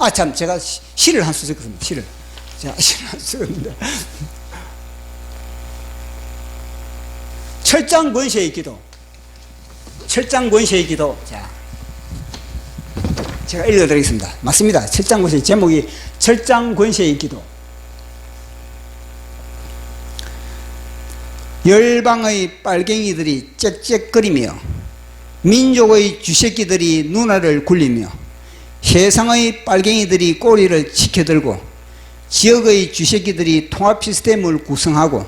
참, 제가 시를 한 수 썼거든요. 시를. 제가 시를 한 수 썼는데. 철장권세의 기도. 철장권세의 기도. 자, 제가 읽어드리겠습니다. 맞습니다. 철장권세의 제목이 철장권세의 기도. 열방의 빨갱이들이 짹짹거리며 민족의 쥐새끼들이 누나를 굴리며 세상의 빨갱이들이 꼬리를 치켜들고 지역의 쥐새끼들이 통합 시스템을 구성하고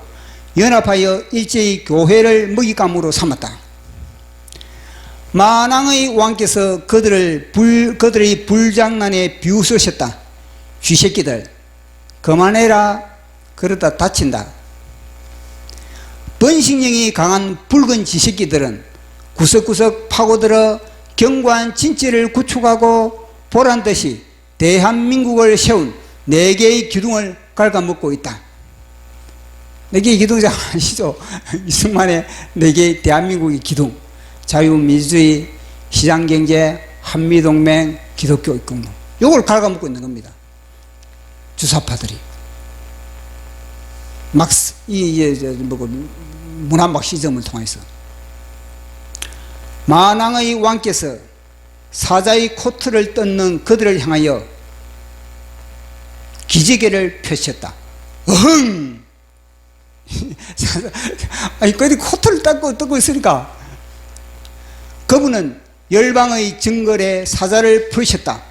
연합하여 일제히 교회를 먹잇감으로 삼았다. 만왕의 왕께서 그들의 불장난에 비웃으셨다. 쥐새끼들 그만해라. 그러다 다친다. 번식력이 강한 붉은 쥐새끼들은 구석구석 파고들어 견고한 진지를 구축하고 보란듯이 대한민국을 세운 4개의 기둥을 갉아먹고 있다. 4개의 기둥이 아시죠? 이승만의 4개의 대한민국의 기둥. 자유민주주의, 시장경제, 한미동맹, 기독교 입국론. 이걸 갉아먹고 있는 겁니다. 주사파들이. 막스, 문화막시즘을 통해서. 만왕의 왕께서 사자의 코트를 뜯는 그들을 향하여 기지개를 펴셨다. 어흥! 아니, 그들이 코트를 뜯고 있으니까. 그분은 열방의 정글에 사자를 푸셨다.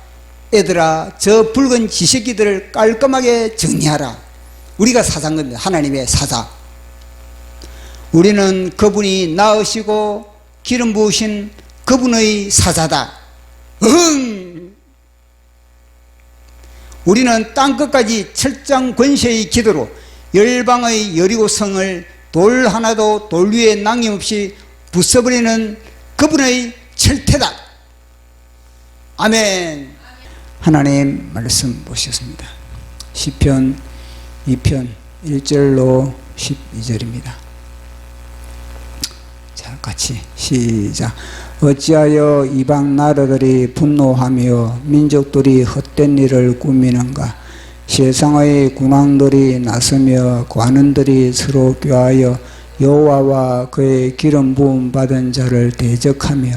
얘들아, 저 붉은 쥐새끼들을 깔끔하게 정리하라. 우리가 사자인 겁니다. 하나님의 사자. 우리는 그분이 낳으시고 기름 부으신 그분의 사자다. 응! 우리는 땅끝까지 철장 권세의 기도로 열방의 여리고성을 돌 하나도 돌 위에 남김없이 부숴버리는 그분의 철퇴다. 아멘. 하나님 말씀 보셨습니다. 시편 2편 1절로 12절입니다. 자, 같이 시작. 어찌하여 이방 나라들이 분노하며 민족들이 헛된 일을 꾸미는가? 세상의 군왕들이 나서며 관원들이 서로 교하여 여호와와 그의 기름 부음 받은 자를 대적하며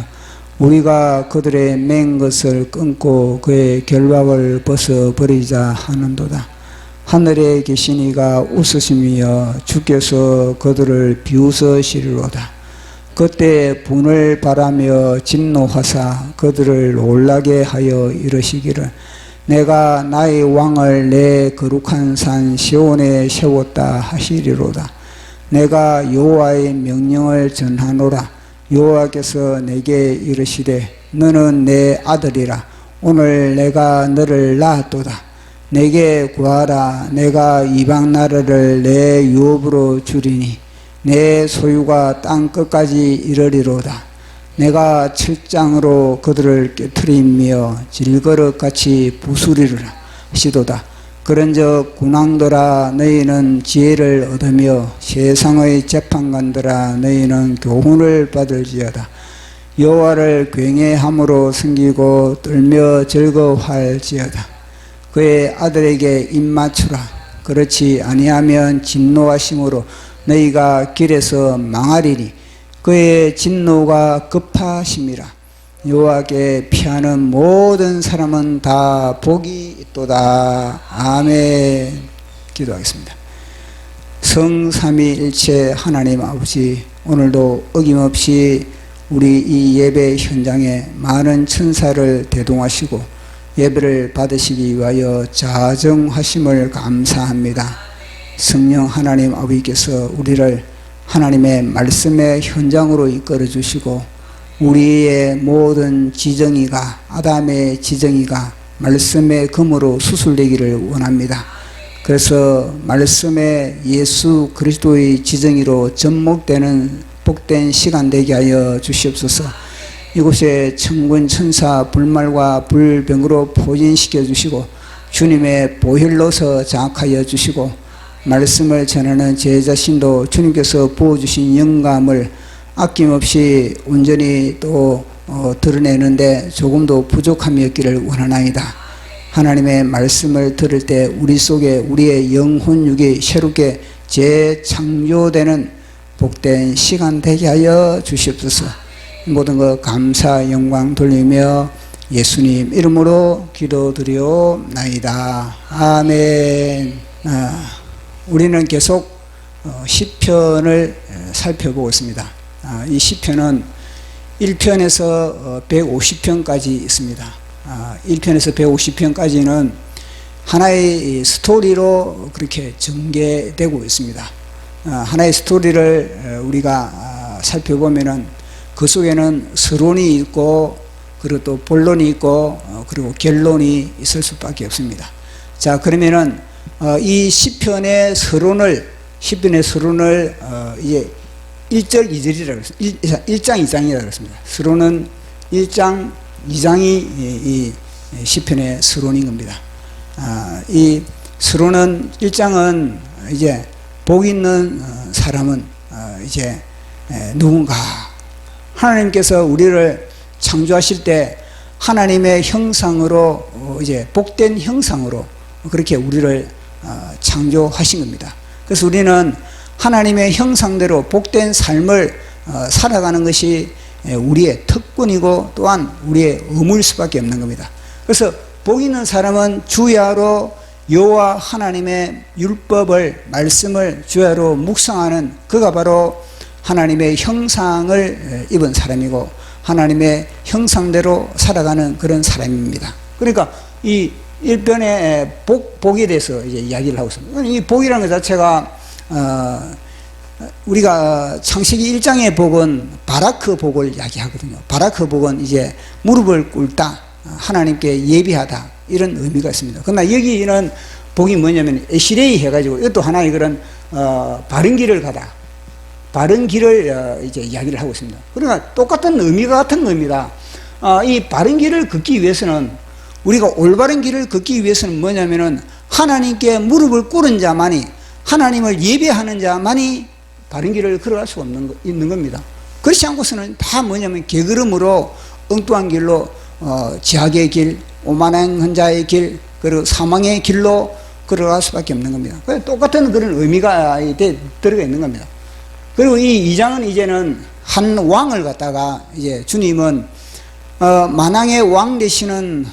우리가 그들의 맹 것을 끊고 그의 결박을 벗어버리자 하는도다. 하늘에 계신 이가 웃으시며 주께서 그들을 비웃으시리로다. 그때 분을 바라며 진노하사 그들을 놀라게 하여 이르시기를 내가 나의 왕을 내 거룩한 산 시온에 세웠다 하시리로다. 내가 여호와의 명령을 전하노라. 여호와께서 내게 이르시되 너는 내 아들이라. 오늘 내가 너를 낳았도다. 내게 구하라. 내가 이방 나라를 내 유업으로 주리니 내 소유가 땅 끝까지 이르리로다. 내가 철장으로 그들을 깨트리며 질그릇같이 부수리라 하시도다. 그런즉 군왕들아 너희는 지혜를 얻으며 세상의 재판관들아 너희는 교훈을 받을지어다. 여호와를 경외함으로 섬기고 떨며 즐거워할지어다. 그의 아들에게 입맞추라. 그렇지 아니하면 진노하심으로 너희가 길에서 망하리니 그의 진노가 급하심이라. 여호와께 피하는 모든 사람은 다 복이 있도다. 아멘. 기도하겠습니다. 성삼위일체 하나님 아버지, 오늘도 어김없이 우리 이 예배 현장에 많은 천사를 대동하시고 예배를 받으시기 위하여 자정하심을 감사합니다. 성령 하나님 아버지께서 우리를 하나님의 말씀의 현장으로 이끌어 주시고 우리의 모든 지정이가 아담의 지정이가 말씀의 검으로 수술되기를 원합니다. 그래서 말씀의 예수 그리스도의 지정이로 접목되는 복된 시간 되게 하여 주시옵소서. 이곳에 천군 천사 불말과 불병으로 포진시켜 주시고 주님의 보혈로서 장악하여 주시고 말씀을 전하는 제 자신도 주님께서 부어주신 영감을 아낌없이 온전히 또 드러내는데 조금도 부족함이 없기를 원하나이다. 하나님의 말씀을 들을 때 우리 속에 우리의 영혼육이 새롭게 재창조되는 복된 시간 되게 하여 주시옵소서. 모든 것 감사 영광 돌리며 예수님 이름으로 기도드리옵나이다. 아멘. 우리는 계속 시편을 살펴보고 있습니다. 이 시편은 1편에서 150편까지 있습니다. 1편에서 150편까지는 하나의 스토리로 그렇게 전개되고 있습니다. 하나의 스토리를 우리가 살펴보면은 그 속에는 서론이 있고 그리고 또 본론이 있고 그리고 결론이 있을 수밖에 없습니다. 자, 그러면은 이 시편의 서론을 이제 1절 2절이라고 했습니다. 1장 2장이라고 했습니다. 서론은 1장 2장이 이 시편의 서론인 겁니다. 이 서론은 1장은 이제 복 있는 사람은 이제 누군가, 하나님께서 우리를 창조하실 때 하나님의 형상으로 이제 복된 형상으로 그렇게 우리를 창조하신 겁니다. 그래서 우리는 하나님의 형상대로 복된 삶을 살아가는 것이 우리의 특권이고 또한 우리의 의무일 수밖에 없는 겁니다. 그래서 복 있는 사람은 주야로 여호와 하나님의 율법을, 말씀을 주야로 묵상하는 그가 바로 하나님의 형상을 입은 사람이고 자하나님의 형상대로 살아가는 그런 사람입니다. 그러니까 이 1편의 복에 대해서 이제 이야기를 하고 있습니다. 이 복이라는 것 자체가 우리가 창세기 1장의 복은 바라크 복을 이야기하거든요. 바라크 복은 이제 무릎을 꿇다, 하나님께 예비하다, 이런 의미가 있습니다. 그러나 여기는 복이 뭐냐면 에시레이 해가지고 이것도 하나의 그런 바른 길을 가다, 바른 길을 이제 이야기를 하고 있습니다. 그러니까 똑같은 의미가 같은 겁니다. 이 바른 길을 걷기 위해서는, 우리가 올바른 길을 걷기 위해서는 뭐냐면은 하나님께 무릎을 꿇은 자만이, 하나님을 예배하는 자만이 바른 길을 걸어갈 수가 있는 겁니다. 그렇지 않고서는 다 뭐냐면 게으름으로 엉뚱한 길로 지악의 길, 오만한 자의 길, 그리고 사망의 길로 걸어갈 수밖에 없는 겁니다. 똑같은 그런 의미가 들어가 있는 겁니다. 그리고 이 2장은 이제는 한 왕을 갖다가 이제 주님은 만왕의 왕 되시는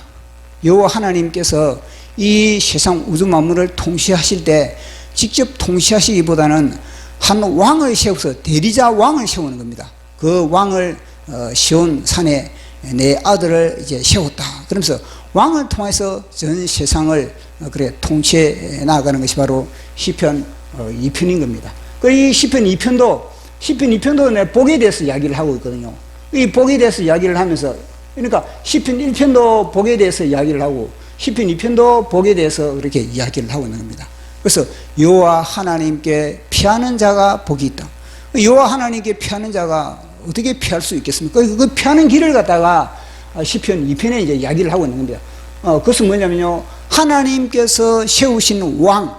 여호와 하나님께서 이 세상 우주 만물을 통치하실 때 직접 통치하시기보다는 한 왕을 세워서 대리자 왕을 세우는 겁니다. 그 왕을 시온 산에 내 아들을 이제 세웠다. 그러면서 왕을 통해서 전 세상을 그래 통치해 나가는 것이 바로 시편 2편인 겁니다. 이 시편 2편도 내 복에 대해서 이야기를 하고 있거든요. 이 복에 대해서 이야기를 하면서, 그러니까 시편 1편도 복에 대해서 이야기를 하고 시편 2편도 복에 대해서 그렇게 이야기를 하고 있는 겁니다. 그래서 여호와 하나님께 피하는 자가 복이 있다. 여호와 하나님께 피하는 자가 어떻게 피할 수 있겠습니까? 그 피하는 길을 갖다가 시편 2편에 이제 이야기를 하고 있는 겁니다. 그것은 뭐냐면요, 하나님께서 세우신 왕,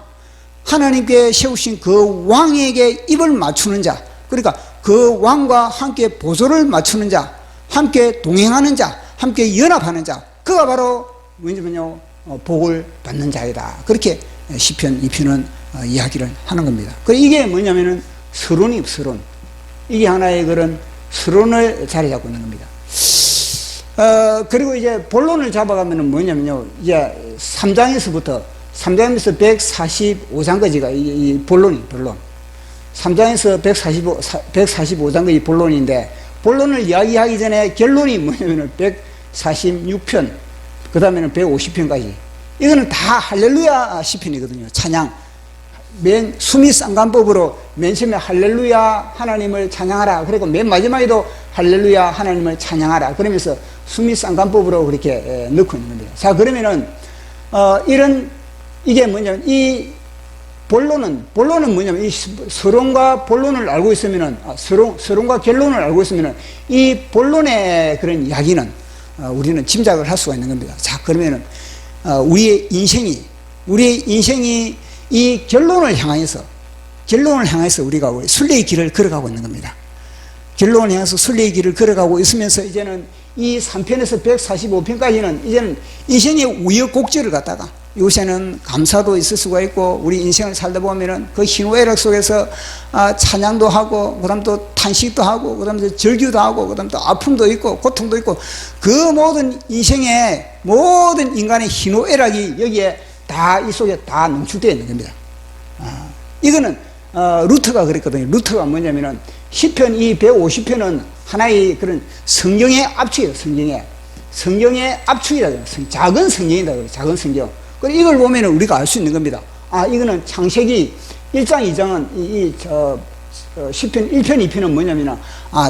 하나님께 세우신 그 왕에게 입을 맞추는 자, 그러니까 그 왕과 함께 보조를 맞추는 자, 함께 동행하는 자, 함께 연합하는 자, 그가 바로 뭐냐면요, 복을 받는 자이다. 그렇게 시편 2편은 이야기를 하는 겁니다. 이게 뭐냐면은 서론. 이게 하나의 그런 서론을 자리 잡고 있는 겁니다. 그리고 이제 본론을 잡아가면은 뭐냐면요, 이제 3장에서 145장까지가 이 본론. 3장에서 145장까지 본론인데, 본론을 이야기하기 전에 결론이 뭐냐면은 146편, 그 다음에는 150편까지. 이거는 다 할렐루야 시편이거든요. 찬양. 맨 수미상관법으로 맨 처음에 할렐루야 하나님을 찬양하라. 그리고 맨 마지막에도 할렐루야 하나님을 찬양하라. 그러면서 수미상관법으로 그렇게 넣고 있는 겁니다. 자, 그러면은 이게 뭐냐면, 이 본론은 뭐냐면, 이 서론과 본론을 알고 있으면은, 서론과 결론을 알고 있으면은 이 본론의 그런 이야기는 우리는 짐작을 할 수가 있는 겁니다. 자, 그러면은 우리의 인생이 이 결론을 향해서 우리가 순례의 길을 걸어가고 있는 겁니다. 결론을 향해서 순례의 길을 걸어가고 있으면서 이제는 이 3편에서 145편까지는 이제는 인생의 우여곡절을 갖다가 요새는 감사도 있을 수가 있고 우리 인생을 살다 보면은 그 희노애락 속에서 찬양도 하고 그다음 또 탄식도 하고 그다음 또 절규도 하고 그다음 또 아픔도 있고 고통도 있고 그 모든 인생의 모든 인간의 희노애락이 여기에 다 이 속에 다 농축되어 있는 겁니다. 이거는 루터가 그랬거든요. 루터가 뭐냐면은 시편 이 150편은 하나의 그런 성경의 압축이에요. 성경의 압축이라고 해요. 작은 성경이다 그래요. 작은 성경. 그리고 이걸 보면 우리가 알 수 있는 겁니다. 이거는 창세기 1장 2장은 시편 1편 2편은 뭐냐면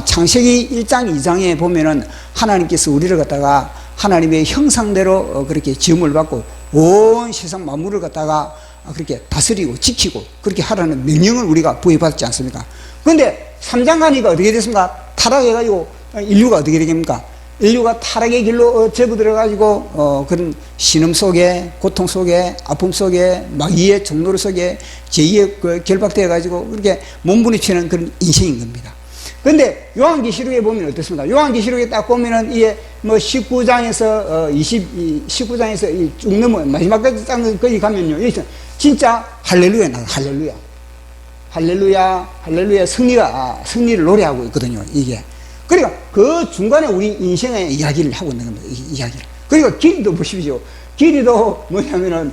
창세기 1장 2장에 보면은 하나님께서 우리를 갖다가 하나님의 형상대로 그렇게 지음을 받고 온 세상 만물을 갖다가 그렇게 다스리고 지키고 그렇게 하라는 명령을 우리가 부여받지 않습니까? 그런데 3장 가니까 어떻게 됐습니까? 타락해가지고 인류가 어떻게 되겠습니까? 인류가 타락의 길로 접어들어가지고 그런 신음 속에 고통 속에 아픔 속에 마귀의 종노릇 속에 죄의 결박되어가지고 그렇게 몸부림치는 그런 인생인 겁니다. 그런데 요한계시록에 보면 어떻습니까? 요한계시록에 딱 보면은 이게 뭐 19장에서 19장에서 쭉 넘어 마지막까지 거기 가면요, 여기서 진짜 할렐루야 나와. 할렐루야 승리를 노래하고 있거든요. 이게 그러니까 그 중간에 우리 인생의 이야기를 하고 있는 겁니다. 이야기를. 그러니까 길이도 보십시오. 길이도 뭐냐면은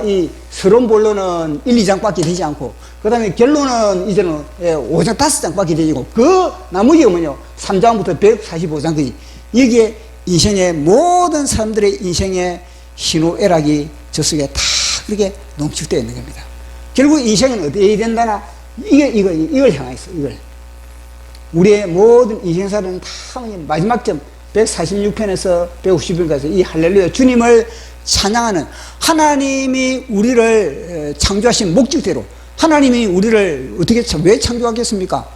이 서론본론은 1, 2장밖에 되지 않고 그 다음에 결론은 이제는 5장 5장밖에 되고 그 나머지가 뭐냐 3장부터 145장까지 여기에 인생의 모든 사람들의 인생의 희노애락이 저 속에 다 그렇게 농축되어 있는 겁니다. 결국 인생은 어떻게 된다나 이걸 향해 있어. 이걸 우리의 모든 인생사는 다 마지막 점 146편에서 150편까지 이 할렐루야 주님을 찬양하는 하나님이 우리를 창조하신 목적대로 하나님이 우리를 어떻게 왜 창조하겠습니까?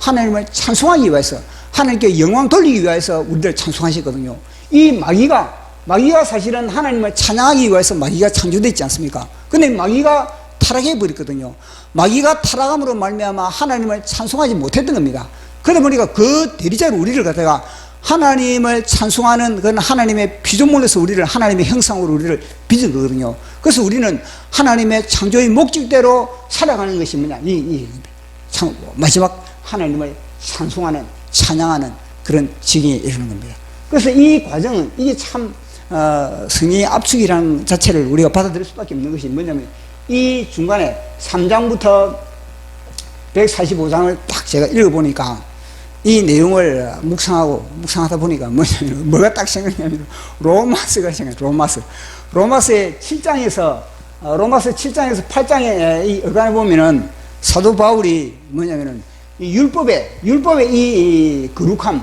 하나님을 찬송하기 위해서 하나님께 영광 돌리기 위해서 우리를 찬송하셨거든요. 이 마귀가 사실은 하나님을 찬양하기 위해서 마귀가 창조됐지 않습니까? 근데 마귀가 타락해 버렸거든요. 마귀가 타락함으로 말미암아 하나님을 찬송하지 못했던 겁니다. 그러다 보니까 그 대리자로 우리를 갖다가 하나님을 찬송하는 그런 하나님의 피조물로서 우리를 하나님의 형상으로 우리를 빚은 거거든요. 그래서 우리는 하나님의 창조의 목적대로 살아가는 것이 뭐냐 마지막 하나님을 찬송하는 찬양하는 그런 지경에 이르는 겁니다. 그래서 이 과정은 이게 참 성령의 압축이라는 자체를 우리가 받아들일 수밖에 없는 것이 뭐냐면 이 중간에 3장부터 145장을 딱 제가 읽어보니까 이 내용을 묵상하다 보니까 뭐가 딱 생각나냐면 로마서가 생각나요. 로마서의 7장에서 로마서 7장에서 8장에 이 어간에 보면은 사도 바울이 뭐냐면은 이 율법의 이 거룩함,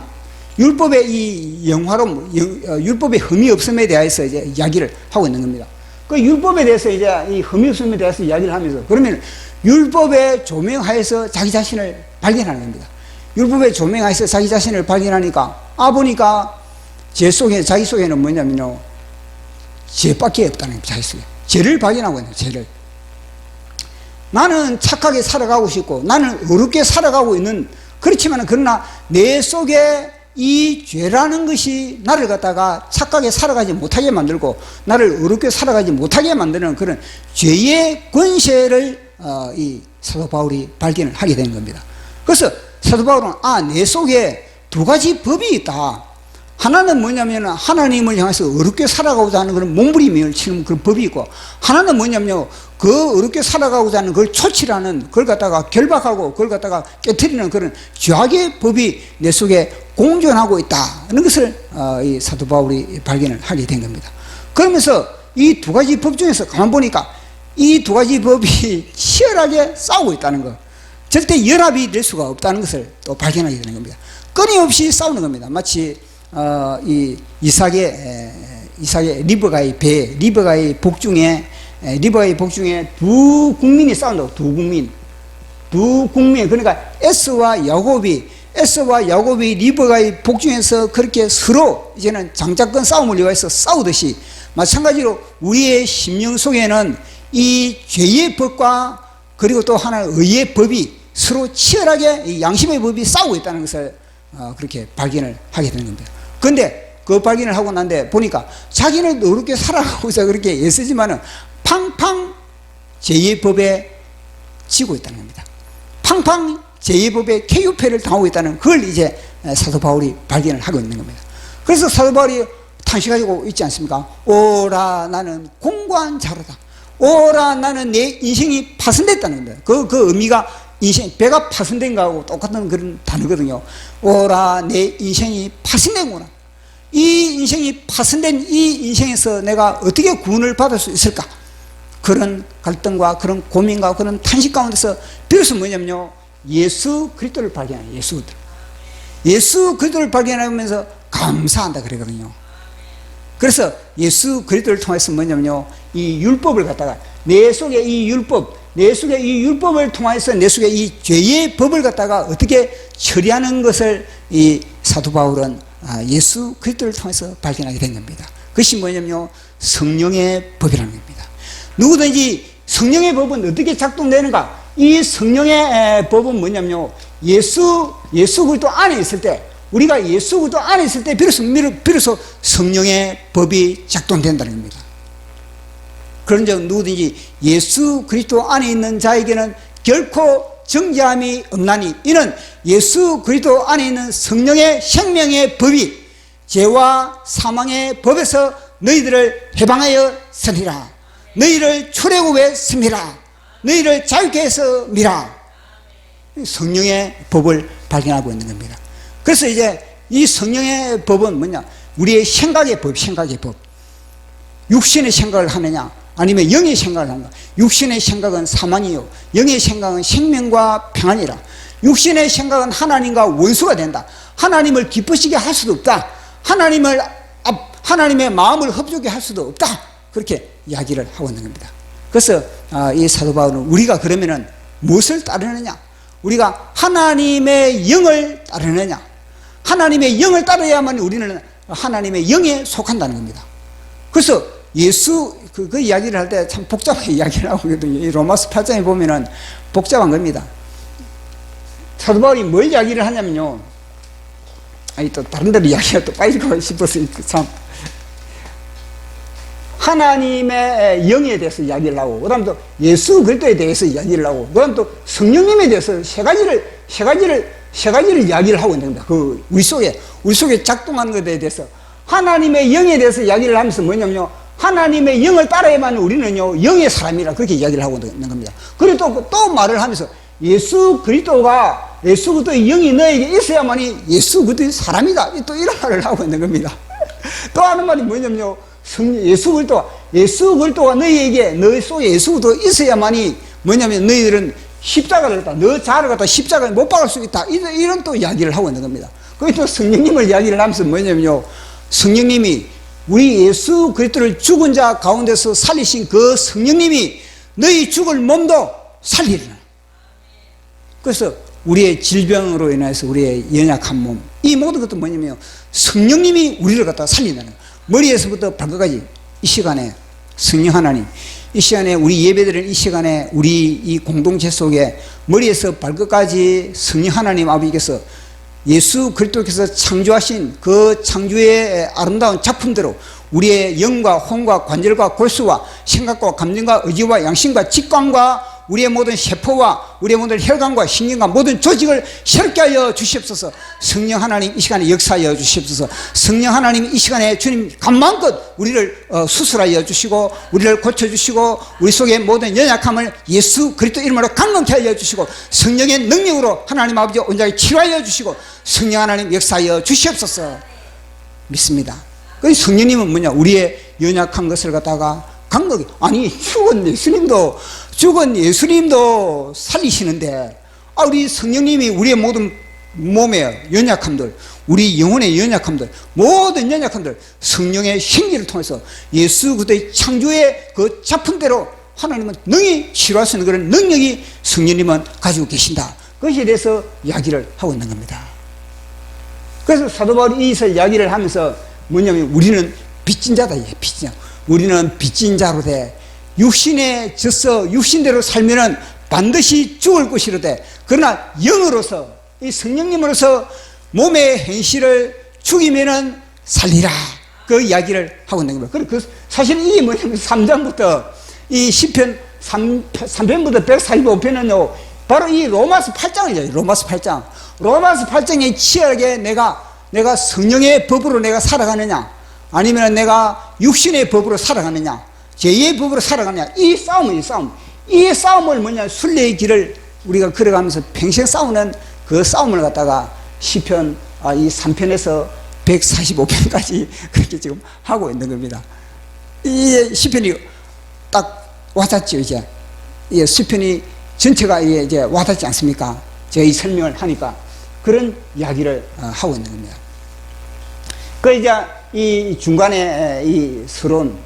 율법의 이 영화로움, 율법의 흠이 없음에 대해서 이제 이야기를 하고 있는 겁니다. 그 율법에 대해서 이제 이 흠이 없음에 대해서 이야기를 하면서 그러면 율법의 조명하에서 자기 자신을 발견하는 겁니다. 율법의 조명하에서 자기 자신을 발견하니까 보니까 자기 속에는 뭐냐면요 죄밖에 없다는 겁니다. 자기 속에 죄를 발견하고 있는 죄를 나는 착하게 살아가고 싶고 나는 어렵게 살아가고 있는 그렇지만 그러나 내 속에 이 죄라는 것이 나를 갖다가 착하게 살아가지 못하게 만들고 나를 어렵게 살아가지 못하게 만드는 그런 죄의 권세를 이 사도 바울이 발견을 하게 되는 겁니다. 그래서 사도 바울은 내 속에 두 가지 법이 있다. 하나는 뭐냐면 하나님을 향해서 어렵게 살아가고자 하는 그런 몸부림을 치는 그런 법이 있고 하나는 뭐냐면요 그 어렵게 살아가고자 하는 그걸 초치라는 그걸 갖다가 결박하고 그걸 갖다가 깨트리는 그런 죄악의 법이 내 속에 공존하고 있다는 것을 이 사도 바울이 발견을 하게 된 겁니다. 그러면서 이 두 가지 법 중에서 가만 보니까 이 두 가지 법이 치열하게 싸우고 있다는 것, 절대 연합이 될 수가 없다는 것을 또 발견하게 되는 겁니다. 끊임없이 싸우는 겁니다. 마치 이 이삭의 리브가의 배, 리브가의 복중에 두 국민이 싸운다고. 두 국민 그러니까 에서와 야곱이 리브가의 복중에서 그렇게 서로 이제는 장자권 싸움을 위해서 싸우듯이 마찬가지로 우리의 심령 속에는 이 죄의 법과 그리고 또 하나의 의의 법이 서로 치열하게 이 양심의 법이 싸우고 있다는 것을 그렇게 발견을 하게 되는 겁니다. 그런데 그 발견을 하고 난데 보니까 자기는 어렵게 살아가고자 그렇게 애쓰지만은 팡팡 제2의 법에 지고 있다는 겁니다. 팡팡 제2의 법에 KU패를 당하고 있다는 그걸 이제 사도 바울이 발견을 하고 있는 겁니다. 그래서 사도 바울이 탄식하고 있지 않습니까? 오라 나는 공고한 자로다. 오라 나는 내 인생이 파손됐다는 겁니다. 그 의미가 인생, 배가 파손된 거하고 똑같은 그런 단어거든요. 오라 내 인생이 파손된구나. 이 인생이 파손된 이 인생에서 내가 어떻게 구원을 받을 수 있을까? 그런 갈등과 그런 고민과 그런 탄식 가운데서 비로소 뭐냐면요, 예수 그리스도를 발견해요. 예수 그리스도를 발견하면서 감사한다 그러거든요. 그래서 예수 그리스도를 통해서 뭐냐면요, 이 율법을 갖다가 내 속에 이 율법을 통해서 내 속에 이 죄의 법을 갖다가 어떻게 처리하는 것을 이 사도 바울은 예수 그리스도를 통해서 발견하게 된 겁니다. 그것이 뭐냐면요, 성령의 법이라는 겁니다. 누구든지 성령의 법은 어떻게 작동되는가? 이 성령의 법은 뭐냐면요, 예수 그리스도 안에 있을 때, 우리가 예수 그리스도 안에 있을 때 비로소 성령의 법이 작동된다는 겁니다. 그런즉 누구든지 예수 그리스도 안에 있는 자에게는 결코 정죄함이 없나니 이는 예수 그리스도 안에 있는 성령의 생명의 법이 죄와 사망의 법에서 너희들을 해방하였으리라. 너희를 출애굽했음이라. 너희를 자유케 했음이라. 성령의 법을 발견하고 있는 겁니다. 그래서 이제 이 성령의 법은 뭐냐? 우리의 생각의 법. 육신의 생각을 하느냐, 아니면 영의 생각을 하는가? 육신의 생각은 사망이요, 영의 생각은 생명과 평안이라. 육신의 생각은 하나님과 원수가 된다. 하나님을 기쁘시게 할 수도 없다. 하나님의 마음을 흡족하게 할 수도 없다. 그렇게 이야기를 하고 있는 겁니다. 그래서 이 사도 바울은 우리가 그러면은 무엇을 따르느냐? 우리가 하나님의 영을 따르느냐? 하나님의 영을 따라야만 우리는 하나님의 영에 속한다는 겁니다. 그래서 예수 그 이야기를 할 때 참 복잡하게 이야기를 하고 있거든요. 이 로마서 8장에 보면은 복잡한 겁니다. 사도 바울이 뭘 이야기를 하냐면요, 또 다른 데로 이야기가 또 빠질까 싶어서 참 하나님의 영에 대해서 이야기를 하고, 그 다음 또 예수 그리스도에 대해서 이야기를 하고, 그 다음 또 성령님에 대해서 세 가지를 이야기를 하고 있는 겁니다. 그 우리 속에 작동하는 것에 대해서 하나님의 영에 대해서 이야기를 하면서 뭐냐면요, 하나님의 영을 따라야만 우리는요 영의 사람이라 그렇게 이야기를 하고 있는 겁니다. 그리고 또 말을 하면서 예수 그리스도의 영이 너에게 있어야만이 예수 그리스도의 사람이다. 또 이런 말을 하고 있는 겁니다. 또 하는 말이 뭐냐면요, 예수 그리스도가 너희 속에 예수 그리스도가 있어야만이 뭐냐면 너희들은 십자가를 갖다, 너 자를 갖다 십자가에 못 박을 수 있다. 이런 또 이야기를 하고 있는 겁니다. 그게 또 성령님을 이야기를 하면서 뭐냐면요, 성령님이 우리 예수 그리스도를 죽은 자 가운데서 살리신 그 성령님이 너희 죽을 몸도 살리리라. 그래서 우리의 질병으로 인해서 우리의 연약한 몸, 이 모든 것도 뭐냐면 성령님이 우리를 갖다 살린다는 거예요. 머리에서부터 발끝까지 이 시간에 성령 하나님, 이 시간에 우리 예배드리는 이 시간에 우리 이 공동체 속에 머리에서 발끝까지 성령 하나님 아버지께서 예수 그리스도께서 창조하신 그 창조의 아름다운 작품대로 우리의 영과 혼과 관절과 골수와 생각과 감정과 의지와 양심과 직관과 우리의 모든 세포와 우리의 모든 혈관과 신경과 모든 조직을 새롭게 하여 주시옵소서. 성령 하나님 이 시간에 역사하여 주시옵소서. 성령 하나님 이 시간에 주님 간마음껏 우리를 수술하여 주시고 우리를 고쳐주시고 우리 속의 모든 연약함을 예수 그리스도 이름으로 강건케 하여 주시고 성령의 능력으로 하나님 아버지 온전히 치료하여 주시고 성령 하나님 역사하여 주시옵소서. 믿습니다. 그 성령님은 뭐냐? 우리의 연약한 것을 갖다가 강력히, 아니 죽은 예수님도 살리시는데 우리 성령님이 우리의 모든 몸의 연약함들, 우리 영혼의 연약함들, 모든 연약함들 성령의 생기를 통해서 예수 그리스도의 창조의 그 작품대로 하나님은 능히 치료할 수 있는 그런 능력이 성령님은 가지고 계신다. 그것에 대해서 이야기를 하고 있는 겁니다. 그래서 사도 바울이 이것을 이야기를 하면서 뭐냐면 우리는 빚진 자다. 빚진 자. 우리는 빚진 자로 돼. 육신에 져서 육신대로 살면은 반드시 죽을 것이로되, 그러나 영으로서 이 성령님으로서 몸의 현실을 죽이면은 살리라. 그 이야기를 하고 있는 겁니다. 그리고 사실 이게 뭐냐면 3장부터 이 시편 3편부터 145편은요, 바로 이 로마서 8장이죠. 로마서 8장. 로마서 8장에 치열하게 내가 성령의 법으로 내가 살아가느냐, 아니면 내가 육신의 법으로 살아가느냐, 죄의 법으로 살아가느냐, 이 싸움. 이 싸움을 뭐냐, 순례의 길을 우리가 걸어가면서 평생 싸우는 그 싸움을 갖다가 시편 이 3편에서 145편까지 그렇게 지금 하고 있는 겁니다. 이 시편이 딱 와닿죠, 이제. 이 시편이 전체가 이제 와닿지 않습니까? 제가 이 설명을 하니까 그런 이야기를 하고 있는 겁니다. 그 이제 이 중간에 이 서론,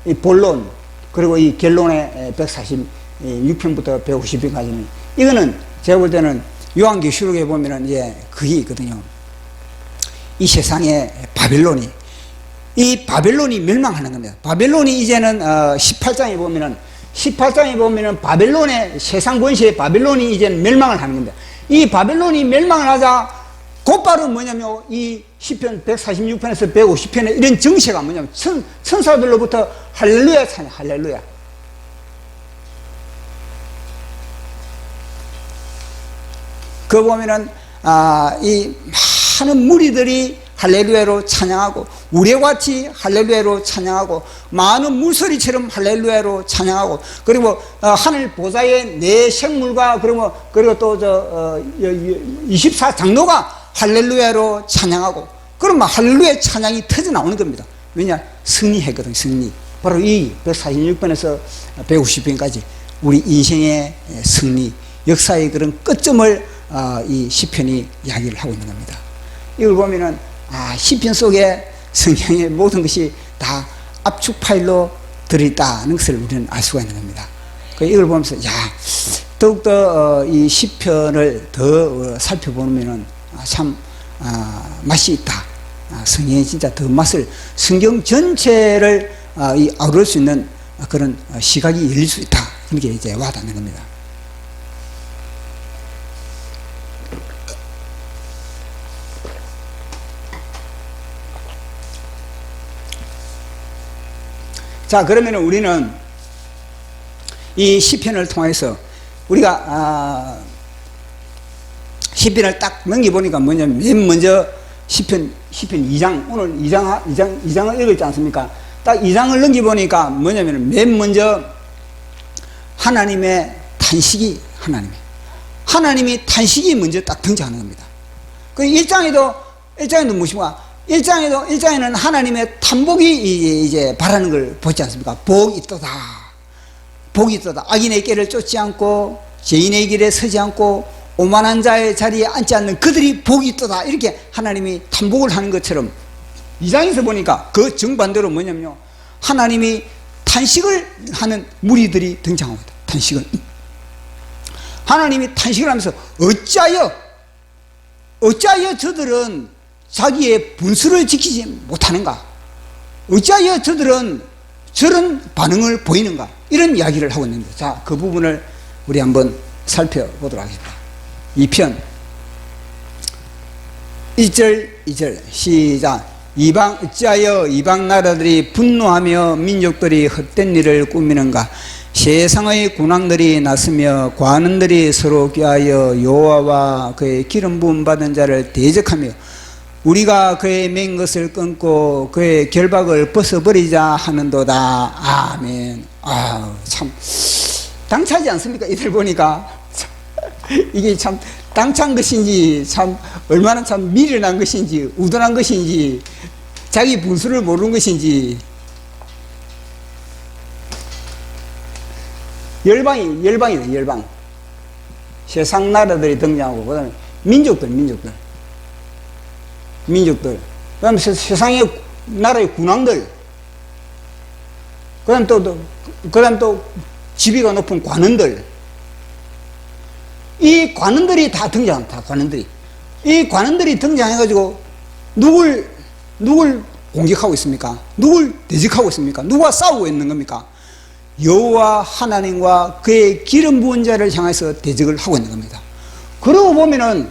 이 본론, 그리고 이 결론의 146편부터 150편까지는 이거는 제가 볼 때는 요한계시록에 보면은 이제 그게 있거든요. 이 세상에 이 바벨론이 멸망하는 겁니다. 바벨론이 이제는 18장에 보면은 바벨론의 세상 권세의 바벨론이 이제는 멸망을 하는 겁니다. 이 바벨론이 멸망을 하자 곧바로 뭐냐면 이 시편 146편에서 150편에 이런 정세가 뭐냐면 천사들로부터 할렐루야 찬양, 할렐루야. 그 보면은 이 많은 무리들이 할렐루야로 찬양하고, 우레같이 할렐루야로 찬양하고, 많은 물소리처럼 할렐루야로 찬양하고, 그리고 하늘 보좌의 네 생물과 그리고 또 24장로가 할렐루야로 찬양하고, 그러면 할렐루야 찬양이 터져 나오는 겁니다. 왜냐? 승리했거든, 승리. 바로 이 146편에서 150편까지 우리 인생의 승리, 역사의 그런 끝점을 이 시편이 이야기를 하고 있는 겁니다. 이걸 보면은 시편 속에 성경의 모든 것이 다 압축 파일로 들어있다는 것을 우리는 알 수가 있는 겁니다. 이걸 보면서 더욱더 이 시편을 더 살펴보면은 참 맛이 있다. 성경이 진짜 더 맛을, 성경 전체를 아우를 수 있는 그런 시각이 열릴 수 있다. 그렇게 이제 와닿는 겁니다. 자, 그러면 우리는 이 시편을 통해서 우리가 시편을 딱 넘겨보니까 뭐냐면, 맨 먼저 시편 2장, 오늘 2장을 읽었지 않습니까? 딱 2장을 넘겨보니까 뭐냐면, 맨 먼저 하나님의 탄식이, 하나님이 탄식이 먼저 딱 등장하는 겁니다. 그 1장에도 무엇인가? 1장에는 하나님의 탄복이 이제 바라는 걸 보지 않습니까? 복이 있도다. 악인의 길을 쫓지 않고, 죄인의 길에 서지 않고, 오만한 자의 자리에 앉지 않는 그들이 복이 있도다. 이렇게 하나님이 탄복을 하는 것처럼 2장에서 보니까 그 정반대로 뭐냐면요, 하나님이 탄식을 하는 무리들이 등장합니다. 하나님이 탄식을 하면서 어찌하여 저들은 자기의 분수를 지키지 못하는가? 어찌하여 저들은 저런 반응을 보이는가? 이런 이야기를 하고 있는데, 자, 그 부분을 우리 한번 살펴보도록 하겠습니다. 2편 1절 시작. 어찌하여 이방 나라들이 분노하며 민족들이 헛된 일을 꾸미는가? 세상의 군왕들이 나서며 관원들이 서로 꾀하여 여호와와 그의 기름 부음 받은 자를 대적하며 우리가 그의 맹 것을 끊고 그의 결박을 벗어버리자 하는도다. 아멘. 참 당차지 않습니까? 이들 보니까 이게 참 당찬 것인지, 참 얼마나 참 미련한 것인지, 우둔한 것인지, 자기 분수를 모르는 것인지. 열방이다, 열방. 세상 나라들이 등장하고, 그 다음에 민족들. 그 다음에 세상의 나라의 군왕들. 그 다음에 또 지위가 높은 관원들. 이 관원들이 다 등장한다, 관원들이. 이 관원들이 등장해가지고, 누굴 공격하고 있습니까? 누굴 대적하고 있습니까? 누가 싸우고 있는 겁니까? 여호와 하나님과 그의 기름 부은 자를 향해서 대적을 하고 있는 겁니다. 그러고 보면은,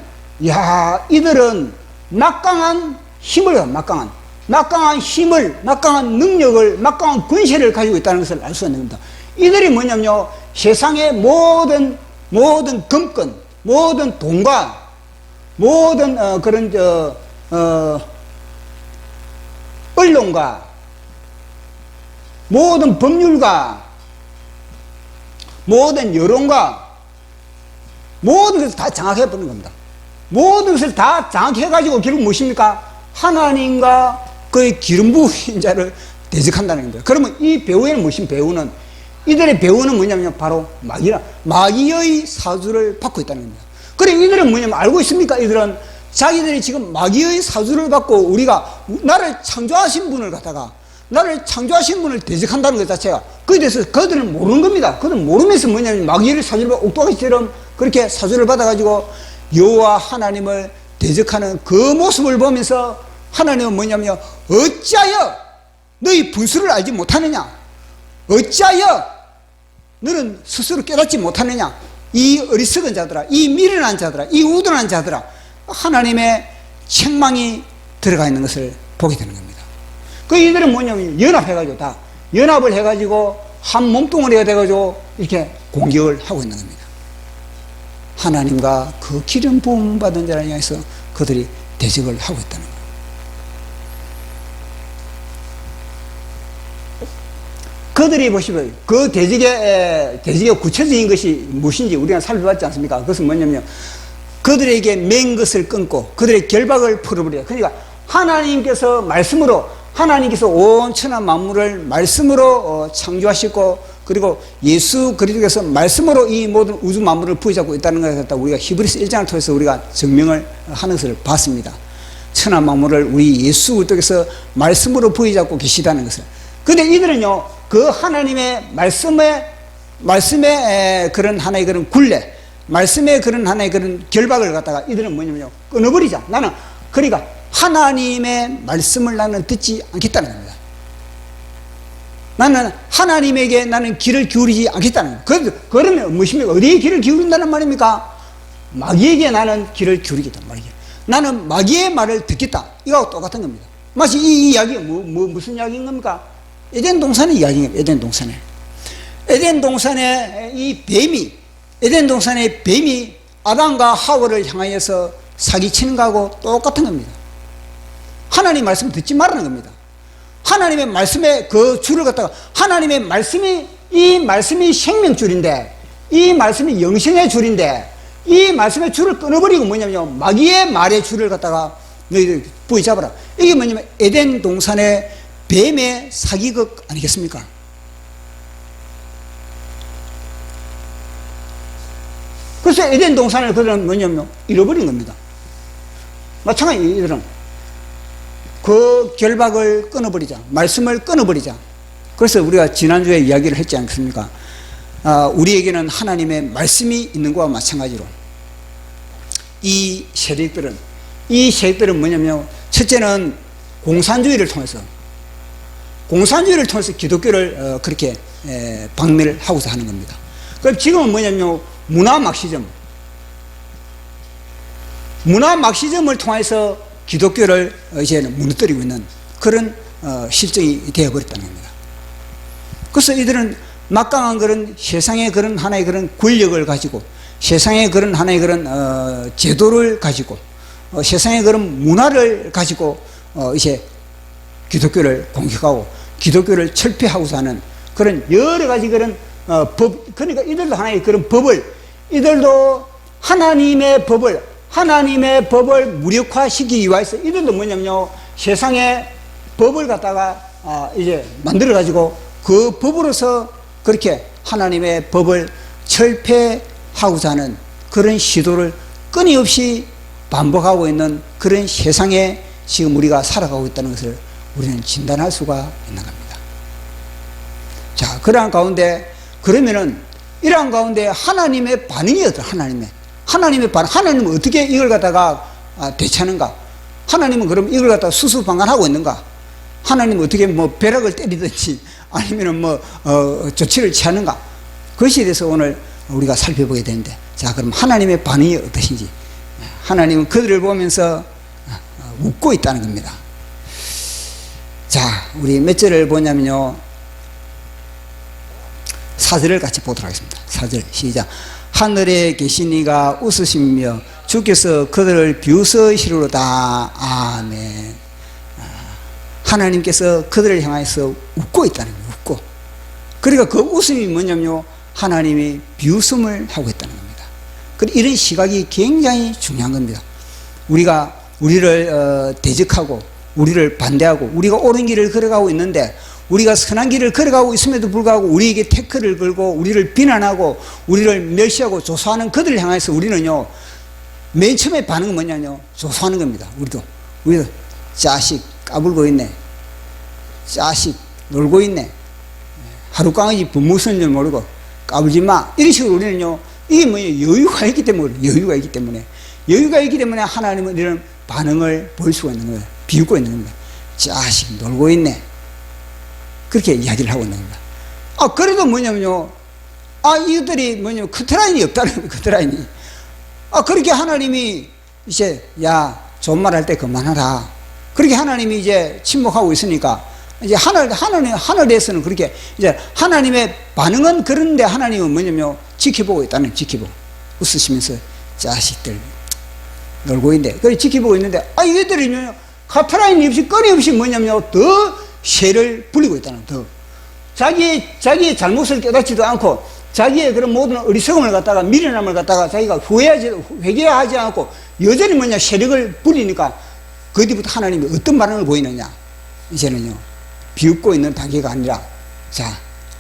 이들은 막강한 힘을, 막강한 힘을, 막강한 능력을, 막강한 권세를 가지고 있다는 것을 알 수 있는 겁니다. 이들이 뭐냐면요, 세상의 모든 금권, 모든 돈과 모든 언론과 모든 법률과 모든 여론과 모든 것을 다 장악해 버리는 겁니다. 모든 것을 다 장악해가지고 결국 무엇입니까? 하나님과 그의 기름 부으신 자를 대적한다는 거예요. 그러면 이 배후에는 무엇인 배후는, 이들의 배후는 뭐냐면 바로 마귀의 사주를 받고 있다는 겁니다. 그래, 이들은 뭐냐면 알고 있습니까? 이들은 자기들이 지금 마귀의 사주를 받고 우리가 나를 창조하신 분을 갖다가, 나를 창조하신 분을 대적한다는 것 자체가, 그에 대해서 그들은 모르는 겁니다. 그들은 모르면서 뭐냐면 마귀의 사주를 받고 옥토바지처럼 그렇게 사주를 받아가지고 여호와 하나님을 대적하는 그 모습을 보면서 하나님은 뭐냐면, 어찌하여 너희 분수를 알지 못하느냐? 어찌하여 너는 스스로 깨닫지 못하느냐? 이 어리석은 자들아, 이 미련한 자들아, 이 우둔한 자들아, 하나님의 책망이 들어가 있는 것을 보게 되는 겁니다. 그 이들은 뭐냐면 연합해가지고, 다 연합을 해가지고 한 몸뚱어리가 돼가지고 이렇게 공격을 하고 있는 겁니다. 하나님과 그 기름 부음 받은 자를 향해서 그들이 대적을 하고 있다는 거예요. 그들이 보시면 그 대적의 구체적인 것이 무엇인지 우리가 살펴봤지 않습니까? 그것은 뭐냐면 그들에게 맨 것을 끊고 그들의 결박을 풀어버려요. 그러니까 하나님께서 온 천하 만물을 말씀으로 창조하시고, 그리고 예수 그리스도께서 말씀으로 이 모든 우주 만물을 부여잡고 있다는 것을 갖다 우리가 히브리서 1장을 통해서 우리가 증명을 하는 것을 봤습니다. 천하 만물을 우리 예수 그리스도께서 말씀으로 부여잡고 계시다는 것을. 근데 이들은요, 그 하나님의 말씀의 그런 하나의 그런 굴레, 말씀의 그런 하나의 그런 결박을 갖다가 이들은 뭐냐면요, 끊어버리자. 그러니까 하나님의 말씀을 나는 듣지 않겠다는 겁니다. 나는 하나님에게 나는 귀를 기울이지 않겠다는 거예요. 그러면 무엇입니까? 어디에 귀를 기울인다는 말입니까? 마귀에게 나는 귀를 기울이겠다 말이에요. 나는 마귀의 말을 듣겠다. 이거하고 똑같은 겁니다. 마치 이 이야기가 무슨 이야기인 겁니까? 에덴 동산의 이야기입니다. 에덴 동산의 이 뱀이, 에덴 동산의 뱀이 아담과 하와를 향하여서 사기치는 거하고 똑같은 겁니다. 하나님 말씀 듣지 말라는 겁니다. 하나님의 말씀의 그 줄을 갖다가, 하나님의 말씀이, 이 말씀이 생명줄인데, 이 말씀이 영생의 줄인데, 이 말씀의 줄을 끊어버리고 뭐냐면 마귀의 말의 줄을 갖다가 너희들 부여잡아라. 이게 뭐냐면 에덴 동산의 뱀의 사기극 아니겠습니까? 그래서 에덴 동산을 그들은 뭐냐면 잃어버린 겁니다. 마찬가지 이들은 그 결박을 끊어버리자, 말씀을 끊어버리자. 그래서 우리가 지난주에 이야기를 했지 않습니까? 우리에게는 하나님의 말씀이 있는 것과 마찬가지로 이 세력들은 뭐냐면, 첫째는 공산주의를 통해서 기독교를 그렇게 박멸을 하고자 하는 겁니다. 그럼 지금은 뭐냐면 문화 막시즘을 통해서 기독교를 이제는 무너뜨리고 있는 그런 실정이 되어버렸다는 겁니다. 그래서 이들은 막강한 그런 세상의 그런 하나의 그런 권력을 가지고, 세상의 그런 하나의 그런 제도를 가지고, 세상의 그런 문화를 가지고 이제 기독교를 공격하고 기독교를 철폐하고자 하는 그런 여러 가지 그런 그러니까 이들도 하나의 그런 이들도 하나님의 법을 무력화시키기 위해서 이들도 뭐냐면요, 세상의 법을 갖다가 이제 만들어 가지고 그 법으로서 그렇게 하나님의 법을 철폐하고자 하는 그런 시도를 끊임없이 반복하고 있는 그런 세상에 지금 우리가 살아가고 있다는 것을 우리는 진단할 수가 있는 겁니다. 자, 그러한 가운데, 그러면은 이러한 가운데 하나님의 반응이 어떠냐? 하나님은 어떻게 이걸 갖다가 대처하는가? 하나님은 그럼 이걸 갖다가 수수방관하고 있는가? 하나님은 어떻게 뭐 벼락을 때리든지 아니면은 조치를 취하는가? 그것에 대해서 오늘 우리가 살펴보게 되는데, 자, 그럼 하나님의 반응이 어떠신지. 하나님은 그들을 보면서 웃고 있다는 겁니다. 자, 우리 몇 절을 보냐면요, 4절을 같이 보도록 하겠습니다. 4절 시작. 하늘에 계시니가 웃으시며 주께서 그들을 비웃으시리로다. 아멘. 하나님께서 그들을 향해서 웃고 있다는 거예요. 웃고. 그러니까 그 웃음이 뭐냐면요, 하나님이 비웃음을 하고 있다는 겁니다. 이런 시각이 굉장히 중요한 겁니다. 우리가 우리를 대적하고 우리를 반대하고 우리가 옳은 길을 걸어가고 있는데, 우리가 선한 길을 걸어가고 있음에도 불구하고 우리에게 태클을 걸고 우리를 비난하고 우리를 멸시하고 조소하는 그들을 향해서 우리는요, 맨 처음에 반응은 뭐냐면요, 조소하는 겁니다. 우리도 자식 까불고 있네, 자식 놀고 있네, 하룻강아지 부무슨 줄 모르고 까불지 마, 이런 식으로 우리는요, 이게 뭐예요? 여유가 있기 때문에 하나님은 이런 반응을 보일 수가 있는 거예요. 비웃고 있는 겁니다. 자식 놀고 있네, 그렇게 이야기를 하고 있는 겁니다. 그래도 뭐냐면요, 이들이 뭐냐면 커트라인이 없다는 거예요. 커트라인이. 그렇게 하나님이 이제, 야, 좋은 말 할 때 그만하라, 그렇게 하나님이 이제 침묵하고 있으니까, 이제 하늘에서는 그렇게 이제 하나님의 반응은 그런데 하나님은 뭐냐면 지켜보고 있다는, 지켜보고 웃으시면서 자식들 놀고 있는데, 그래 지켜보고 있는데, 얘들이 카트라인이 없이 끊임없이 뭐냐면요, 더 쇠를 불리고 있다는, 더 자기의 잘못을 깨닫지도 않고 자기의 그런 모든 어리석음을 갖다가, 미련함을 갖다가 자기가 회개하지 않고 여전히 뭐냐, 세력을 불리니까 그 뒤부터 하나님이 어떤 반응을 보이느냐, 이제는요, 비웃고 있는 단계가 아니라, 자,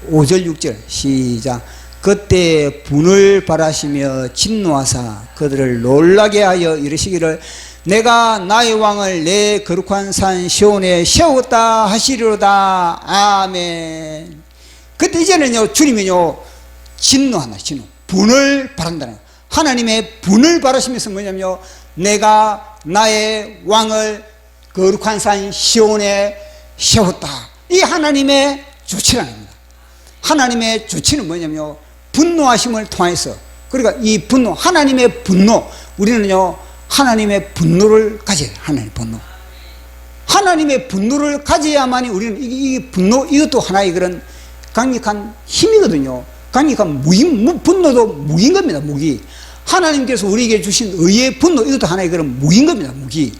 5절 6절 시작. 그때 분을 발하시며 진노하사 그들을 놀라게 하여 이르시기를, 내가 나의 왕을 내 거룩한 산 시온에 세웠다 하시리로다. 아멘. 그때 이제는요, 주님이요, 진노한다. 진노. 분을 바란다는 거예요. 하나님의 분을 바라시면서 뭐냐면요, 내가 나의 왕을 거룩한 산 시온에 세웠다. 이 하나님의 조치라는 겁니다. 하나님의 조치는 뭐냐면요, 분노하심을 통해서, 그러니까 이 분노, 하나님의 분노, 우리는요, 하나님의 분노를 가져야 돼요. 하나님의 분노를 가져야만이 우리는 이 분노, 이것도 하나의 그런 강력한 힘이거든요. 강력한 분노도 무기인 겁니다. 무기. 하나님께서 우리에게 주신 의의 분노, 이것도 하나의 그런 무기인 겁니다. 무기.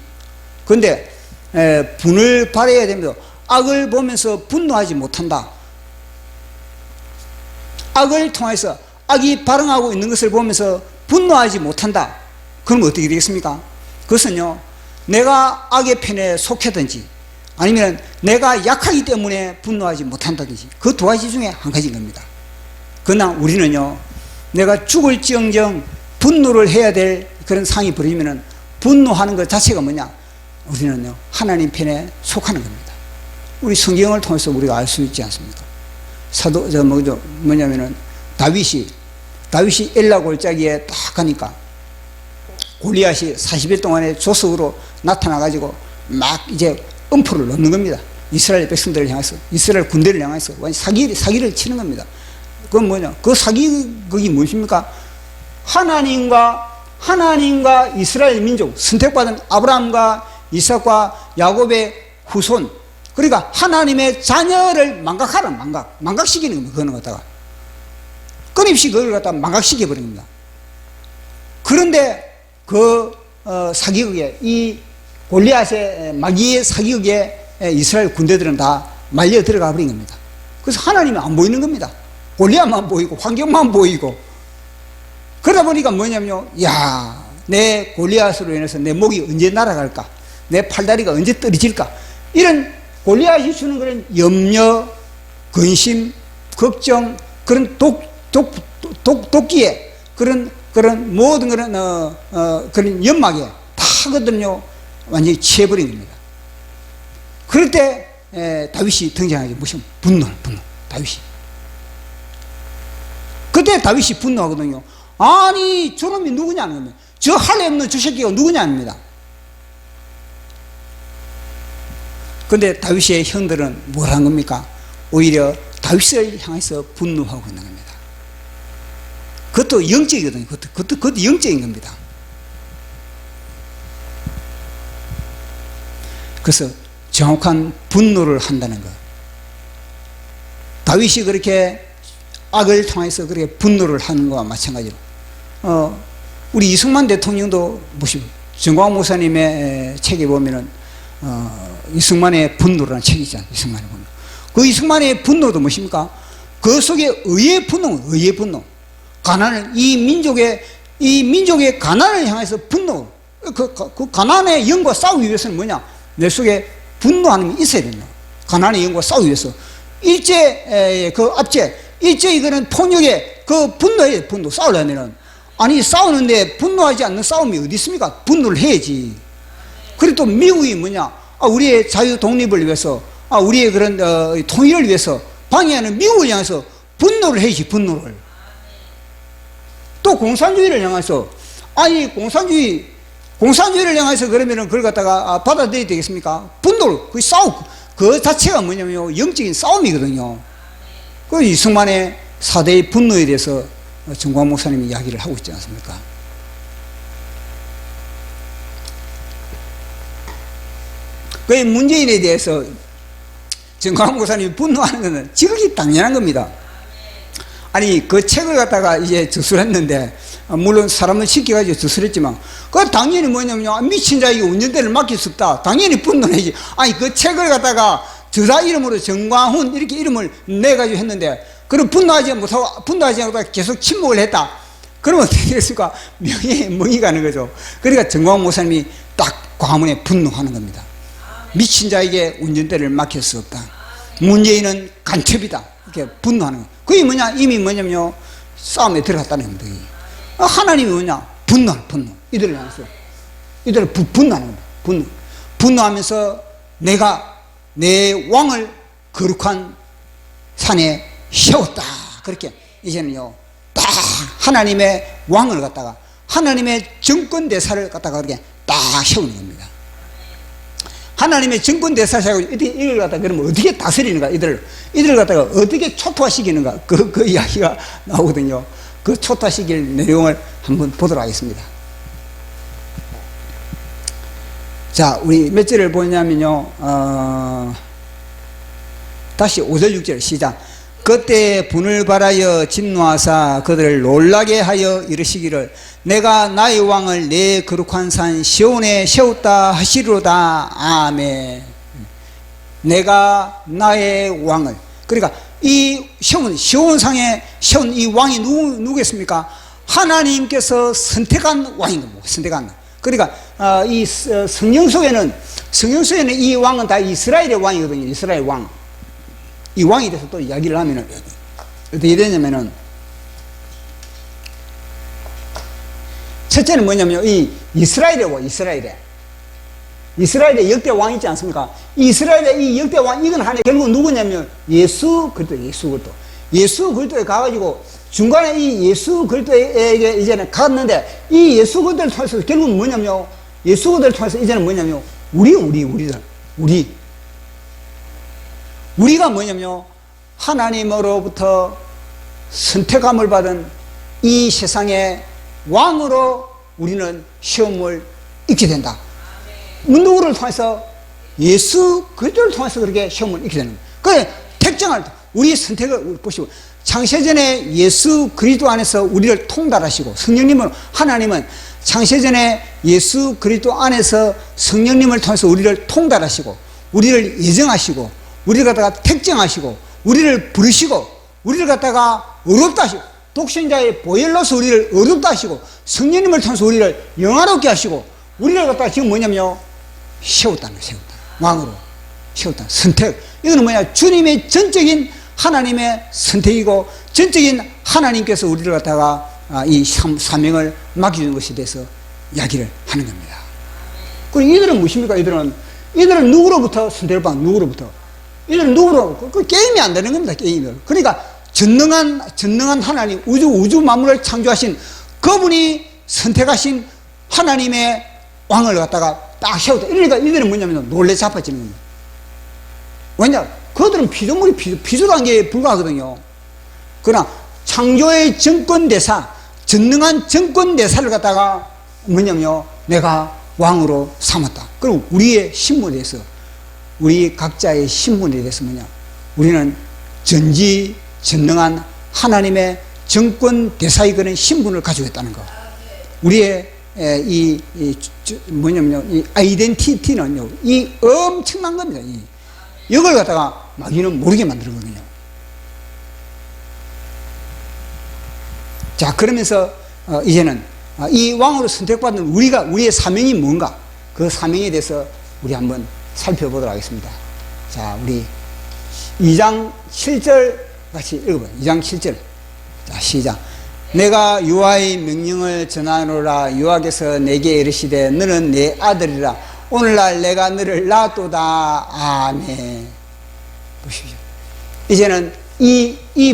그런데 분을 발해야 됩니다. 악을 보면서 분노하지 못한다. 악을 통해서 악이 발흥하고 있는 것을 보면서 분노하지 못한다. 그럼 어떻게 되겠습니까? 그것은요, 내가 악의 편에 속했든지 아니면 내가 약하기 때문에 분노하지 못한다든지, 그 두 가지 중에 한 가지인 겁니다. 그러나 우리는요, 내가 죽을지언정 분노를 해야 될 그런 상황이 벌어지면은 분노하는 것 자체가 뭐냐? 우리는요, 하나님 편에 속하는 겁니다. 우리 성경을 통해서 우리가 알 수 있지 않습니까? 뭐냐면은 다윗이 엘라 골짜기에 딱 가니까 골리앗이 40일 동안에 조석으로 나타나가지고 막 이제 음포를 놓는 겁니다. 이스라엘 백성들을 향해서, 이스라엘 군대를 향해서 완전 사기를 치는 겁니다. 그건 뭐냐? 그 그게 무엇입니까? 하나님과 이스라엘 민족, 선택받은 아브라함과 이삭과 야곱의 후손, 그러니까 하나님의 자녀를 망각시키는 겁니다. 그거는 갖다가 끊임없이 그걸 갖다가 망각시켜버린 겁니다. 그런데 그 사기극에, 이 골리앗의 마귀의 사기극에 이스라엘 군대들은 다 말려 들어가 버린 겁니다. 그래서 하나님이 안 보이는 겁니다. 골리앗만 보이고 환경만 보이고, 그러다 보니까 뭐냐면요, 야, 내 골리앗으로 인해서 내 목이 언제 날아갈까, 내 팔다리가 언제 떨어질까, 이런 골리앗이 주는 그런 염려, 근심, 걱정, 그런 도끼에, 그런 모든 그런 연막에 다 그들은요, 완전히 취해버린 겁니다. 그럴 때 다윗이 등장하죠. 무슨 분노, 다윗이. 그때 다윗이 분노하거든요. 아니, 저놈이 누구냐는 겁니다. 저 할례 없는 저 새끼가 누구냐입니다. 근데 다윗의 형들은 뭘 한 겁니까? 오히려 다윗을 향해서 분노하고 있는 겁니다. 그것도 영적이거든요. 그것도 영적인 겁니다. 그래서 정확한 분노를 한다는 것. 다윗이 그렇게 악을 통해서 그렇게 분노를 하는 것과 마찬가지로 우리 이승만 대통령도 보시고 정광 목사님의 책에 보면은 이승만의 분노라는 책이 있잖아요. 이승만의 분노. 그 이승만의 분노도 무엇입니까? 그 속에 의의 분노, 의의 분노. 가난을 이 민족의 가난을 향해서 분노. 그 가난의 영과 싸우기 위해서는 뭐냐? 내 속에 분노하는 게 있어야 된다. 가난의 영과 싸우기 위해서. 일제 그 압제, 일제 이거는 폭력에 그 분노해, 분노 싸우려면은 아니 싸우는데 분노하지 않는 싸움이 어디 있습니까? 분노를 해야지. 그리고 또 미국이 뭐냐? 우리의 자유 독립을 위해서, 우리의 그런 통일을 위해서 방해하는 미국을 향해서 분노를 해야지. 분노를. 또 공산주의를 향해서 아니 공산주의를 향해서 그러면은 그걸 갖다가 받아들여야 되겠습니까? 분노를 그 싸우 그 자체가 뭐냐면요 영적인 싸움이거든요. 그 이승만의 4대의 분노에 대해서 정광 목사님이 이야기를 하고 있지 않습니까? 그 문재인에 대해서 정광 목사님이 분노하는 것은 지극히 당연한 겁니다. 아니 그 책을 갖다가 이제 저술했는데 물론 사람을 시켜가지고 저술했지만 그 당연히 뭐냐면요 미친 자에게 운전대를 맡길 수 없다. 당연히 분노해야지. 아니 그 책을 갖다가 저자 이름으로 정광훈 이렇게 이름을 내가지고 했는데 그럼 분노하지 않고 계속 침묵을 했다. 그러면 어떻게 되겠습니까? 멍이 가는 거죠. 그러니까 정광훈 목사님이 딱 과문에 분노하는 겁니다. 미친 자에게 운전대를 맡길 수 없다. 문재인은 간첩이다. 이렇게 분노하는 거예요. 그게 뭐냐? 이미 뭐냐면요 싸움에 들어갔다는 겁니다. 하나님이 뭐냐? 분노. 이들을 향해서 이들을 분노하는 겁니다. 분노하면서 내가 내 왕을 거룩한 산에 세웠다. 그렇게 이제는요 딱 하나님의 왕을 갖다가 하나님의 정권 대사를 갖다가 그렇게 딱 세우는 겁니다. 하나님의 정권 대사를 세우고 이걸 갖다가 그러면 어떻게 다스리는가? 이들을 갖다가 어떻게 초토화시키는가? 그 이야기가 나오거든요. 그 초토화시킬 내용을 한번 보도록 하겠습니다. 자, 우리 몇 절을 보냐면요, 다시 5절 6절 시작. 그때 분을 발하여 진노하사 그들을 놀라게 하여 이르시기를 내가 나의 왕을 내 거룩한 산 시온에 세웠다 하시리로다. 아멘. 내가 나의 왕을, 그러니까 이 시온상에 세운 이 왕이 누구겠습니까? 하나님께서 선택한 왕인 겁니다. 선택한. 그러니까 이 성경 속에는 이 왕은 다 이스라엘의 왕이거든요. 이스라엘 왕. 이 왕에 대해서 또 이야기를 하면은 어떻게 되냐면은 첫째는 뭐냐면 이 이스라엘의 왕, 이스라엘의 역대 왕 있지 않습니까? 이스라엘의 이 역대 왕 이건 하나님 결국 누구냐면 예수 그리스도에 가가지고 중간에 이 예수 그리스도에게 이제는 갔는데 이 예수 그리스도를 통해서 결국 뭐냐면요 예수 그리스도를 통해서 이제는 뭐냐면 우리가 뭐냐면요 하나님으로부터 선택함을 받은 이 세상의 왕으로 우리는 시험을 잊게 된다. 누구를 통해서? 예수 그리스도를 통해서 그렇게 시험을 잊게 되는 거예요. 그 택정할 때 우리의 선택을 보시고 창세전에 예수 그리스도 안에서 우리를 통달하시고 성령님은 하나님은 창세전에 예수 그리스도 안에서 성령님을 통해서 우리를 통달하시고 우리를 예정하시고 우리를 갖다가 택정하시고 우리를 부르시고 우리를 갖다가 의롭다 하시고 독생자의 보혈로서 우리를 의롭다 하시고 성령님을 통해서 우리를 영화롭게 하시고 우리를 갖다가 지금 뭐냐면요 세웠다는 거예요. 왕으로 세웠다. 선택. 이거는 뭐냐 주님의 전적인 하나님의 선택이고 전적인 하나님께서 우리를 갖다가 이 사명을 맡겨주는 것에 대해서 이야기를 하는 겁니다. 그리고 이들은 무엇입니까? 이들은 누구로부터 선택을 받는 누구로부터? 이들은 누구로부터? 그 게임이 안 되는 겁니다. 게임이. 그러니까 전능한 하나님 우주 만물을 창조하신 그분이 선택하신 하나님의 왕을 갖다가 딱 세웠다. 그러니까 이들은 뭐냐면 놀래 자빠지는 겁니다. 왜냐? 그들은 피조물이 피조 단계에 불과하거든요. 그러나 창조의 정권대사, 전능한 정권대사를 갖다가 뭐냐면요 내가 왕으로 삼았다. 그리고 우리의 신분에 대해서 우리 각자의 신분에 대해서 뭐냐? 우리는 전지전능한 하나님의 정권 대사의 그런 신분을 가지고 있다는 거. 우리의 뭐냐면요, 이 아이덴티티는요, 이 엄청난 겁니다. 이걸 갖다가 마귀는 모르게 만들거든요. 자, 그러면서 이제는 이 왕으로 선택받은 우리의 사명이 뭔가, 그 사명에 대해서 우리 한번 살펴보도록 하겠습니다. 자, 우리 2장 7절 같이 읽어봐요. 2장 7절. 자, 시작. 내가 유아의 명령을 전하노라. 유아께서 내게 이르시되 너는 내 아들이라. 오늘날 내가 너를 낳았도다. 아멘. 보십시오. 이제는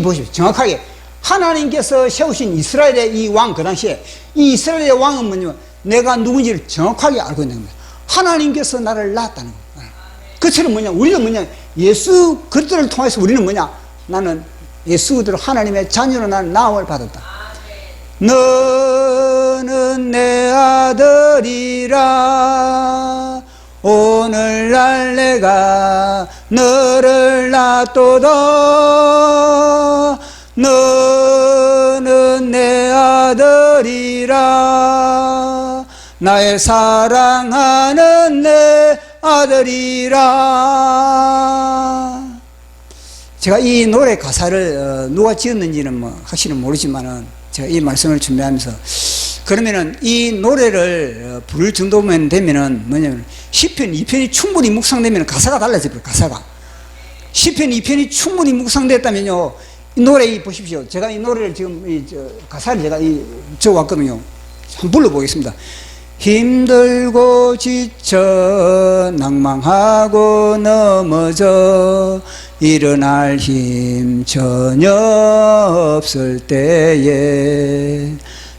보십시오. 정확하게 하나님께서 세우신 이스라엘의 이 왕, 그 당시에 이 이스라엘의 왕은 뭐냐면 내가 누군지를 정확하게 알고 있는 겁니다. 하나님께서 나를 낳았다는 겁니다. 그처럼 뭐냐, 우리는 뭐냐, 예수 그리스도를 통해서 우리는 뭐냐, 나는 예수 그리스도 하나님의 자녀로 나는 나음을 받았다. 너는 내 아들이라. 오늘날 내가 너를 낳았도다. 너는 내 아들이라. 나의 사랑하는 내 아들이라. 제가 이 노래 가사를 누가 지었는지는 뭐 확실히 모르지만은 제가 이 말씀을 준비하면서 그러면은 이 노래를 부를 정도면 되면은 뭐냐면 시편 2편이 충분히 묵상되면 가사가 달라져요. 가사가 시편 2편이 충분히 묵상됐다면요, 이 노래 보십시오. 제가 이 노래를 지금 가사를 제가 적어왔거든요. 한번 불러보겠습니다. 힘들고 지쳐 낭망하고 넘어져 일어날 힘 전혀 없을 때에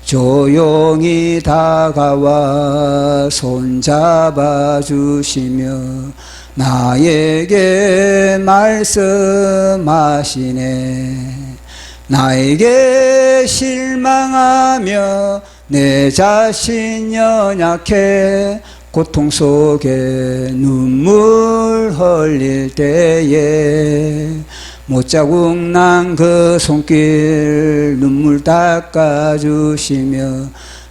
조용히 다가와 손잡아 주시며 나에게 말씀하시네. 나에게 실망하며 내 자신 연약해 고통 속에 눈물 흘릴 때에 못자국 난 그 손길 눈물 닦아주시며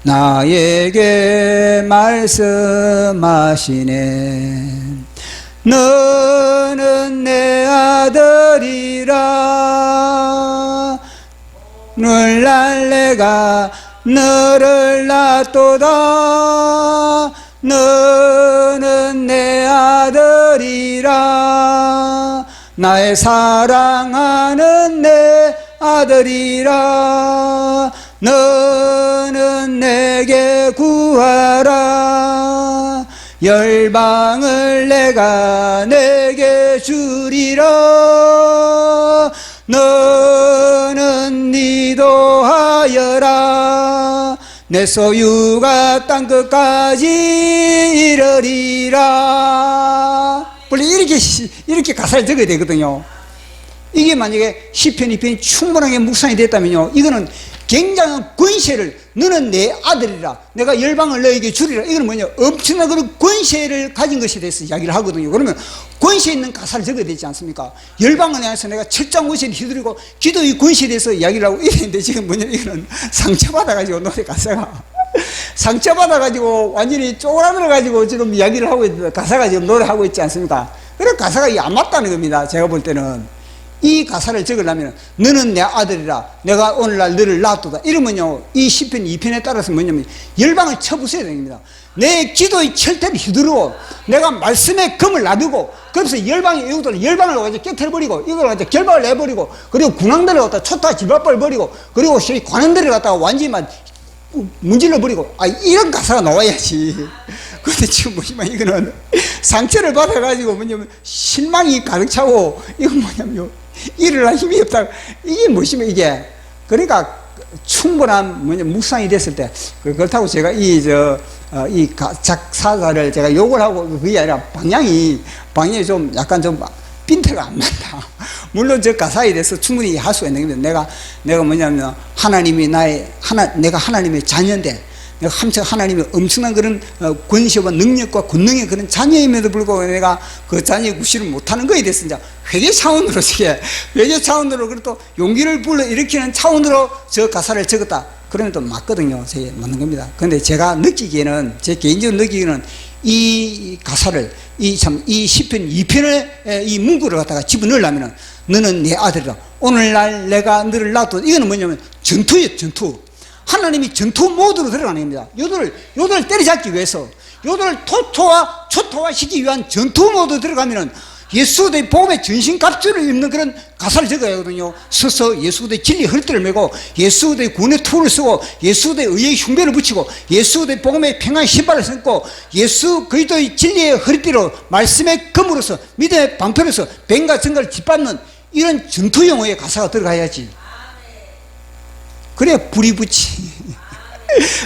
나에게 말씀하시네. 너는 내 아들이라. 오늘날 내가 너를 낳았도다. 너는 내 아들이라. 나의 사랑하는 내 아들이라. 너는 내게 구하라. 열방을 내가 내게 주리라. 너는 니도하여라. 내 소유가 땅끝까지 이르리라. 원래 이렇게 가사를 적어야 되거든요. 이게 만약에 시편 2편이 충분하게 묵상이 됐다면요, 이거는 굉장한 권세를, 너는 내 아들이라, 내가 열방을 너에게 주리라, 이거는 뭐냐, 엄청난 그런 권세를 가진 것에 대해서 이야기를 하거든요. 그러면 권세 있는 가사를 적어야 되지 않습니까? 열방을 향해서 내가 철장 권세를 휘두르고 기도의 권세에 대해서 이야기를 하고 이랬는데, 지금 뭐냐, 이거는 상처받아가지고 노래 가사가 상처받아가지고 완전히 쪼그라들어가지고 지금 이야기를 하고 있는, 가사가 지금 노래하고 있지 않습니까? 그래, 가사가 안 맞다는 겁니다. 제가 볼 때는 이 가사를 적으려면 너는 내 아들이라, 내가 오늘날 너를 낳았도다, 이러면요, 이 시편 2편에 따라서 뭐냐면 열방을 쳐부숴야 됩니다. 내 기도의 철퇴를 휘두르고 내가 말씀의 금을 놔두고, 그래서 열방의 이웃들 열방을 가지고 깨트려버리고 이걸 가지고 결박을 내버리고, 그리고 군왕들을 갖다 촛다 지발벌 버리고, 그리고 관원들을 갖다가 완전히 막 문질러 버리고, 이런 가사가 나와야지. 근데 지금 보시면 이거는 상처를 받아가지고 뭐냐면 실망이 가득 차고, 이건 뭐냐면 일어날 힘이 없다. 이게 뭐시면 이게, 그러니까 충분한 묵상이 됐을 때, 그렇다고 제가 이 작사가를 제가 욕을 하고 그게 아니라 방향이 좀 약간 좀 핀트가 안 맞다. 물론 저 가사에 대해서 충분히 할 수가 있는 겁니다. 내가 뭐냐면 하나님이 내가 하나님의 자녀인데, 함께 하나님의 엄청난 그런 권세와 능력과 권능의 그런 자녀임에도 불구하고 내가 그 자녀의 구실을 못하는 거에 대해서 이제 회개 차원으로 회개 차원으로 그리고 또 용기를 불러일으키는 차원으로 저 가사를 적었다. 그러면 또 맞거든요. 제 맞는 겁니다. 그런데 제가 느끼기에는, 제 개인적으로 느끼기에는 이 가사를 이 시편 2편의 이 문구를 갖다가 집어넣으려면 너는 내 아들이라 오늘날 내가 너를 놔둬. 이거는 뭐냐면 전투예요. 전투. 하나님이 전투 모드로 들어가는 겁니다. 요들을 때려잡기 위해서, 요들을 초토화시키기 위한 전투 모드로 들어가면은 예수 그리스도의 복음의 전신갑주를 입는 그런 가사를 적어야 하거든요. 서서 예수 그리스도의 진리 허리띠를 메고 예수 그리스도의 구원의 투를 쓰고 예수 그리스도의 의의 흉배를 붙이고 예수 그리스도의 복음의 평안의 신발을 신고 예수 그리스도의 진리의 허리띠로 말씀의 검으로서 믿음의 방패로서 뱀과 정갈을 짓밟는 이런 전투 용어의 가사가 들어가야지. 그래야 불이 붙지.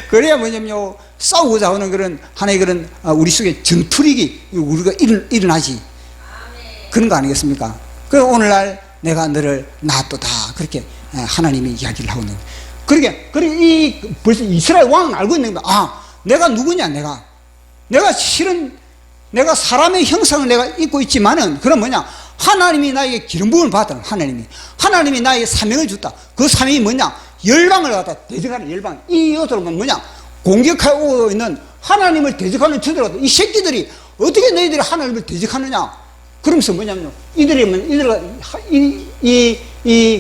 그래야 뭐냐면요, 싸우고자 하는 그런 하나의 그런 우리 속에 전투력이 우리가 일어나지. 그런 거 아니겠습니까? 그 오늘날 내가 너를 놔뒀다. 그렇게 하나님이 이야기를 하고 있는 거예요. 그러게 벌써 이스라엘 왕은 알고 있는 겁니다. 아, 내가 누구냐, 내가 실은 내가 사람의 형상을 내가 입고 있지만은, 그럼 뭐냐? 하나님이 나에게 기름 부음을 받았다. 하나님이 나에게 사명을 줬다. 그 사명이 뭐냐? 열방을 갖다 대적하는 열방. 이 요소는 뭐냐? 공격하고 있는 하나님을 대적하는 저들하고 이 새끼들이 어떻게 너희들이 하나님을 대적하느냐? 그러면서 뭐냐면 이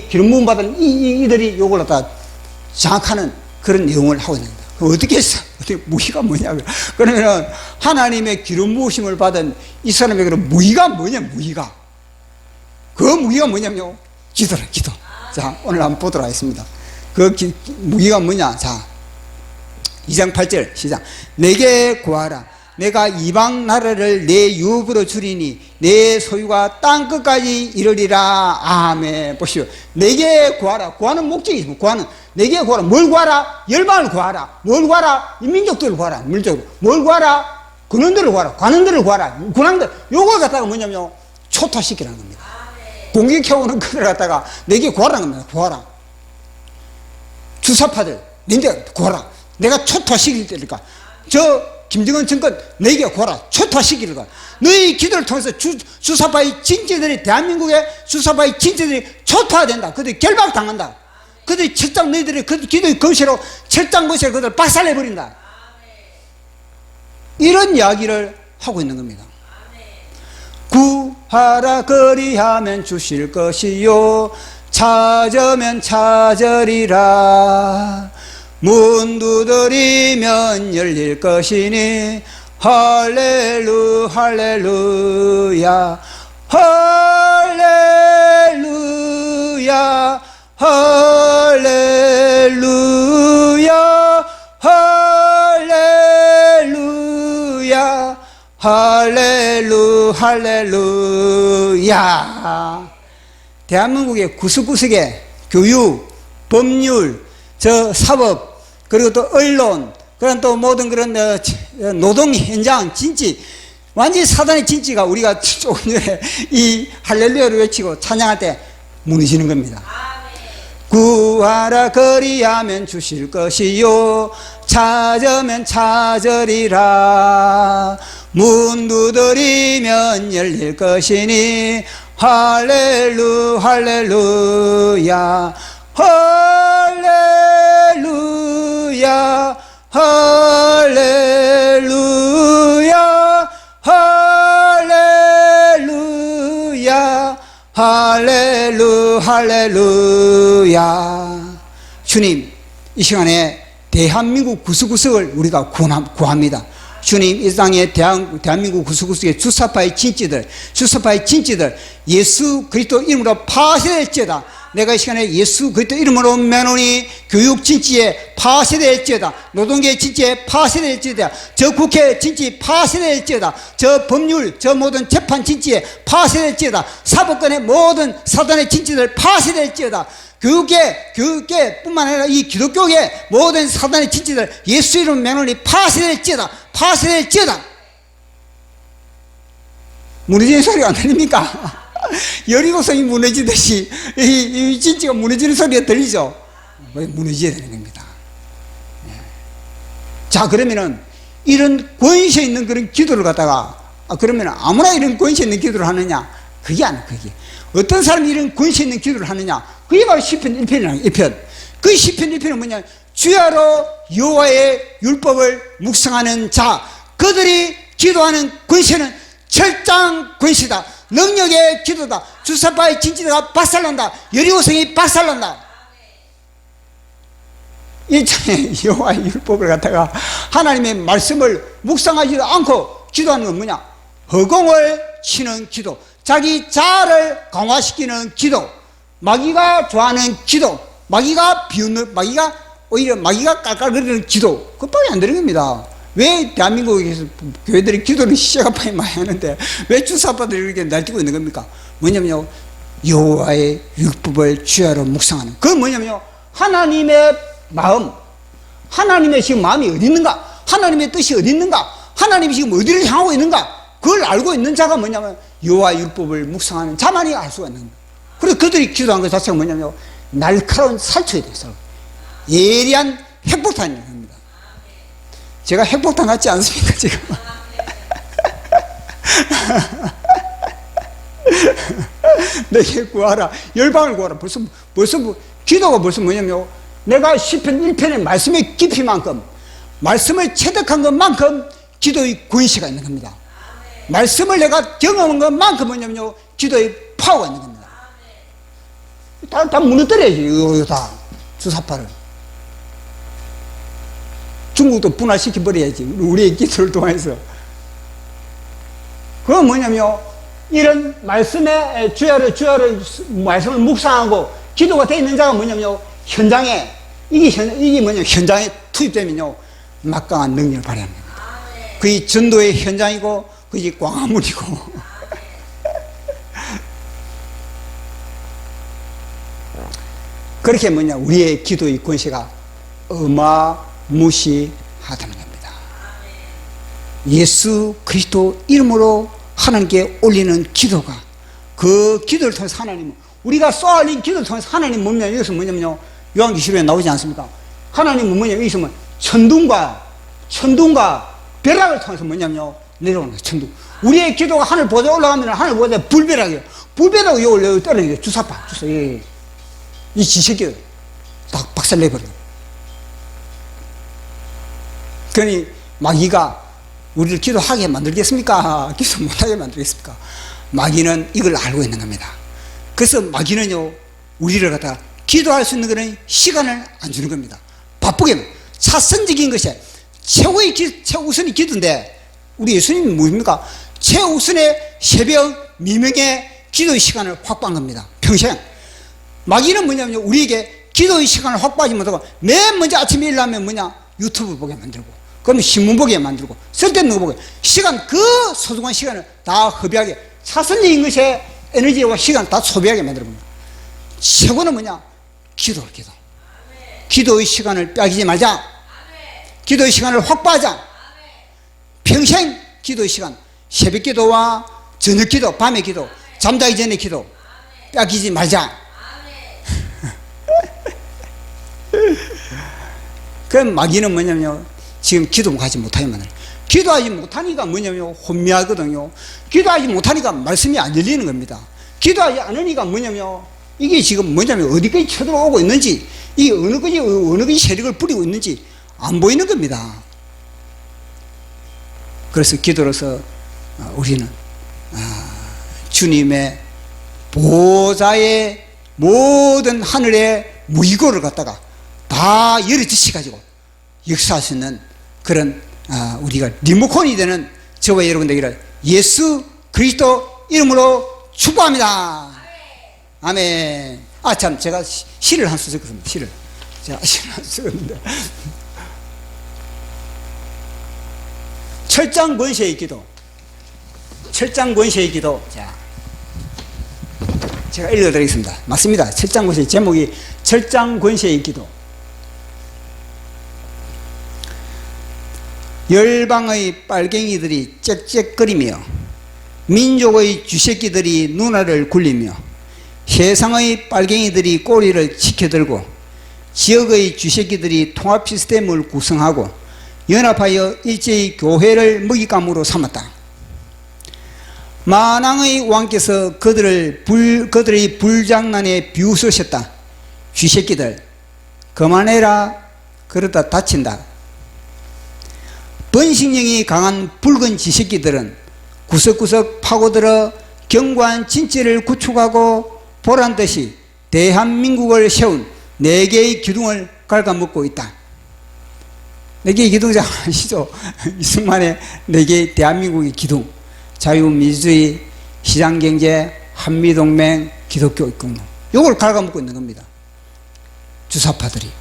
기름 부음 받은 이들이 요걸 갖다 장악하는 그런 내용을 하고 있는 거예요. 어떻게 했어? 무기가 뭐냐? 그러면 하나님의 기름 부으심을 받은 이 사람의 그런 무기가 뭐냐? 그 무기가 뭐냐면요, 기도라, 기도. 자, 오늘 한번 보도록 하겠습니다. 그 무기가 뭐냐? 자, 2장 8절 시작. 내게 구하라. 내가 이방 나라를 내 유업으로 주리니 내 소유가 땅끝까지 이르리라. 아멘. 보시오. 내게 구하라. 구하는 목적이 있습니다. 구하는. 내게 구하라. 뭘 구하라? 열방을 구하라. 뭘 구하라? 인민족들을 구하라. 물적으로. 뭘 구하라? 군원들을 구하라. 관원들을 구하라. 군왕들. 요걸 갖다가 뭐냐면 초토화시키라는 겁니다. 공격해오는 그들 갖다가 내게 구하라는 겁니다. 구하라. 주사파들, 내게 구하라. 내가 초토화시킬 테니까. 김정은 정권 내게 구하라. 초토화시키리라. 너희 기도를 통해서 주사파의 진지들이, 대한민국의 주사파의 진지들이 초토화된다. 그들이 결박당한다. 그들이 철장, 너희들이 그 기도의 거시로 철장 거시로 그들을 박살내버린다. 이런 이야기를 하고 있는 겁니다. 구하라. 그리하면 주실 것이요 찾으면 찾으리라. 문 두드리면 열릴 것이니 할렐루야 할렐루야 할렐루야 할렐루야 할렐루야. 대한민국의 구석구석에 교육, 법률, 사법, 그리고 또 언론, 그런 또 모든 그런 노동 현장 진지, 완전히 사단의 진지가 우리가 조금 전에 이 할렐루야를 외치고 찬양할 때 무너지는 겁니다. 구하라. 그리하면 주실 것이요 찾으면 찾으리라. 문 두드리면 열릴 것이니 할렐루야 할렐루야 할렐루야 할렐루야 할렐루야. 주님, 이 시간에 대한민국 구석구석을 우리가 구합니다. 주님, 이 땅에 대한민국 구석구석의 주사파의 진지들 예수 그리스도 이름으로 파쇄될지어다. 내가 이 시간에 예수 그리스도 이름으로 매노니 교육 진지에 파쇄될지어다. 노동계 진지에 파쇄될지어다. 저 국회 진지 파쇄될지어다. 저 법률, 저 모든 재판 진지에 파쇄될지어다. 사법권의 모든 사단의 진지들 파쇄될지어다. 교육계 뿐만 아니라 이 기독교계 모든 사단의 진지들 예수 이름 매노니 파쇄될지어다. 무너지는 소리가 안 들립니까? 여리고성이 무너지듯이 이 진지가 무너지는 소리가 들리죠? 무너져야 되는 겁니다. 자, 그러면은 이런 권세 있는 그런 기도를 갖다가 그러면 아무나 이런 권세 있는 기도를 하느냐? 그게 아니야. 그게 어떤 사람이 이런 권세 있는 기도를 하느냐? 그게 바로 시편 1편이라는 1편. 그 시편 1편은 뭐냐? 주야로 여호와의 율법을 묵상하는 자, 그들이 기도하는 권세는 철장 권세다. 능력의 기도다. 주사파의 진지가 박살난다. 여리고성이 박살난다. 이 여호와의 율법을 갖다가 하나님의 말씀을 묵상하지도 않고 기도하는 건 뭐냐? 허공을 치는 기도, 자기 자아를 강화시키는 기도, 마귀가 좋아하는 기도, 마귀가 비웃는, 오히려 마귀가 깔깔거리는 기도, 그것밖에 안 되는 겁니다. 왜 대한민국에서 교회들이 기도를 시작하파에 많이 하는데 왜 주사파들이 이렇게 날뛰고 있는 겁니까? 뭐냐면요, 여호와의 율법을 주야로 묵상하는, 그건 뭐냐면요, 하나님의 마음, 하나님의 지금 마음이 어디 있는가, 하나님의 뜻이 어디 있는가, 하나님이 지금 어디를 향하고 있는가, 그걸 알고 있는 자가 뭐냐면 여호와의 율법을 묵상하는 자만이 알 수가 있는 거예요. 그래서 그들이 기도한 것 자체가 뭐냐면 날카로운 살초에 대해서 예리한 핵폭탄이 겁니다. 제가 핵폭탄 같지 않습니까 지금? 내게 구하라, 열방을 구하라. 벌써 기도가 벌써 뭐냐면 내가 시편 1편의 말씀의 깊이만큼, 말씀을 체득한 것만큼 기도의 권세가 있는 겁니다. 말씀을 내가 경험한 것만큼 뭐냐면요, 기도의 파워가 있는 겁니다. 다 무너뜨려야지, 이거 다 주사파를. 중국도 분화시켜버려야지, 우리의 기도를 통해서. 그건 뭐냐면 이런 말씀에 주야를 말씀을 묵상하고 기도가 되어 있는 자가 뭐냐면 현장에, 이게 뭐냐면 현장에 투입되면요 막강한 능력을 발휘합니다. 그게 전도의 현장이고 그게 광화문이고 그렇게 뭐냐, 우리의 기도의 권세가 어마무시하다는 겁니다. 예수 그리스도 이름으로 하나님께 올리는 기도가, 그 기도를 통해서 하나님, 우리가 쏘아올린 기도를 통해서 하나님 뭐냐, 여기서 뭐냐면요, 요한계시록에 나오지 않습니까? 하나님은 뭐냐, 여기서 뭐 천둥과 벼락을 통해서 뭐냐면요 내려오는 거예요. 천둥. 우리의 기도가 하늘 보좌에 올라가면 하늘 보좌에 불벼락이에요. 불벼락이 여기 떨어지는 거예요. 주사. 이 지식이 딱 박살내버려요. 그러니 마귀가 우리를 기도하게 만들겠습니까? 기도 못하게 만들겠습니까? 마귀는 이걸 알고 있는 겁니다. 그래서 마귀는요, 우리를 갖다가 기도할 수 있는 그런 시간을 안 주는 겁니다. 바쁘게, 차선적인 것이 최우선이 기도인데, 우리 예수님이 뭡니까? 최우선의 새벽 미명의 기도의 시간을 확보한 겁니다. 평생. 마귀는 뭐냐면 우리에게 기도의 시간을 확보하지 못하고 맨 먼저 아침에 일어나면 뭐냐, 유튜브 보게 만들고, 그러면 신문 보게 만들고, 쓸데없는 거 보게, 그 소중한 시간을 다 허비하게, 차선적인 것에 에너지와 시간 다 소비하게 만들어봅니다. 최고는 뭐냐? 기도. 기도의 시간을 빼앗기지 말자. 기도의 시간을 확보하자. 평생 기도의 시간, 새벽 기도와 저녁 기도, 밤의 기도, 잠자기 전에 기도 빼앗기지 말자. 그럼 마귀는 뭐냐면 지금 기도하지 못하게 만들어요. 기도하지 못하니까 뭐냐면 혼미하거든요. 기도하지 못하니까 말씀이 안 열리는 겁니다. 기도하지 않으니까 뭐냐면 이게 지금 뭐냐면 어디까지 쳐들어오고 있는지, 이 어느 것이 세력을 부리고 있는지 안 보이는 겁니다. 그래서 기도로서 우리는 주님의 보좌의 모든 하늘의 무이고를 갖다가 다 열어지셔가지고 역사할 수 있는 그런 우리가 리모컨이 되는 저와 여러분들에게 예수 그리스도 이름으로 축복합니다. 아멘. 참, 제가 시를 한 수 썼거든요. 시를 한 수 썼는데 철장 권세의 기도. 자, 제가 읽어드리겠습니다. 맞습니다. 철장 권세, 제목이 철장 권세의 기도. 열방의 빨갱이들이 짹짹거리며 민족의 쥐새끼들이 누나를 굴리며 세상의 빨갱이들이 꼬리를 치켜들고 지역의 쥐새끼들이 통합 시스템을 구성하고 연합하여 일제히 교회를 먹잇감으로 삼았다. 만왕의 왕께서 그들의 불장난에 비웃으셨다. 쥐새끼들 그만해라, 그러다 다친다. 번식력이 강한 붉은 쥐새끼들은 구석구석 파고들어 견고한 진지를 구축하고 보란듯이 대한민국을 세운 4개의 기둥을 갉아먹고 있다. 4개의 기둥자 아시죠? 이승만의 4개의 대한민국의 기둥. 자유민주주의, 시장경제, 한미동맹, 기독교 입국론. 요걸 갉아먹고 있는 겁니다. 주사파들이.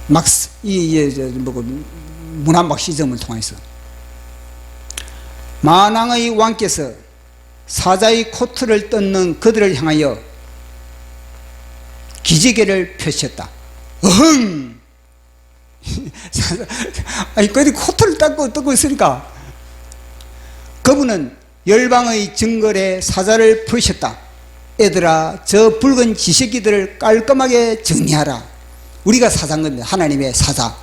막스, 문화막시즘을 통해서. 만왕의 왕께서 사자의 코트를 뜯는 그들을 향하여 기지개를 펴셨다. 어흥! 아니, 그들이 코트를 뜯고 있으니까 그분은 열방의 정글에 사자를 풀으셨다. 얘들아, 저 붉은 쥐새끼들을 깔끔하게 정리하라. 우리가 사자인 겁니다. 하나님의 사자.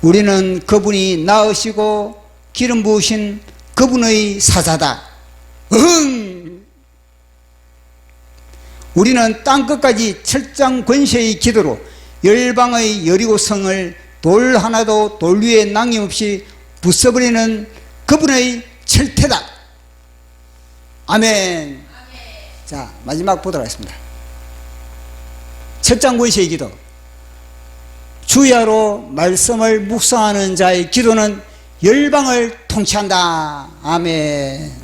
우리는 그분이 낳으시고 기름 부으신 그분의 사자다. 우리는 땅끝까지 철장 권세의 기도로 열방의 여리고성을 돌 하나도 돌 위에 남김없이 부숴버리는 그분의 철퇴다. 아멘. 자, 마지막 보도록 하겠습니다. 철장 권세의 기도. 주야로 말씀을 묵상하는 자의 기도는 열방을 통치한다. 아멘.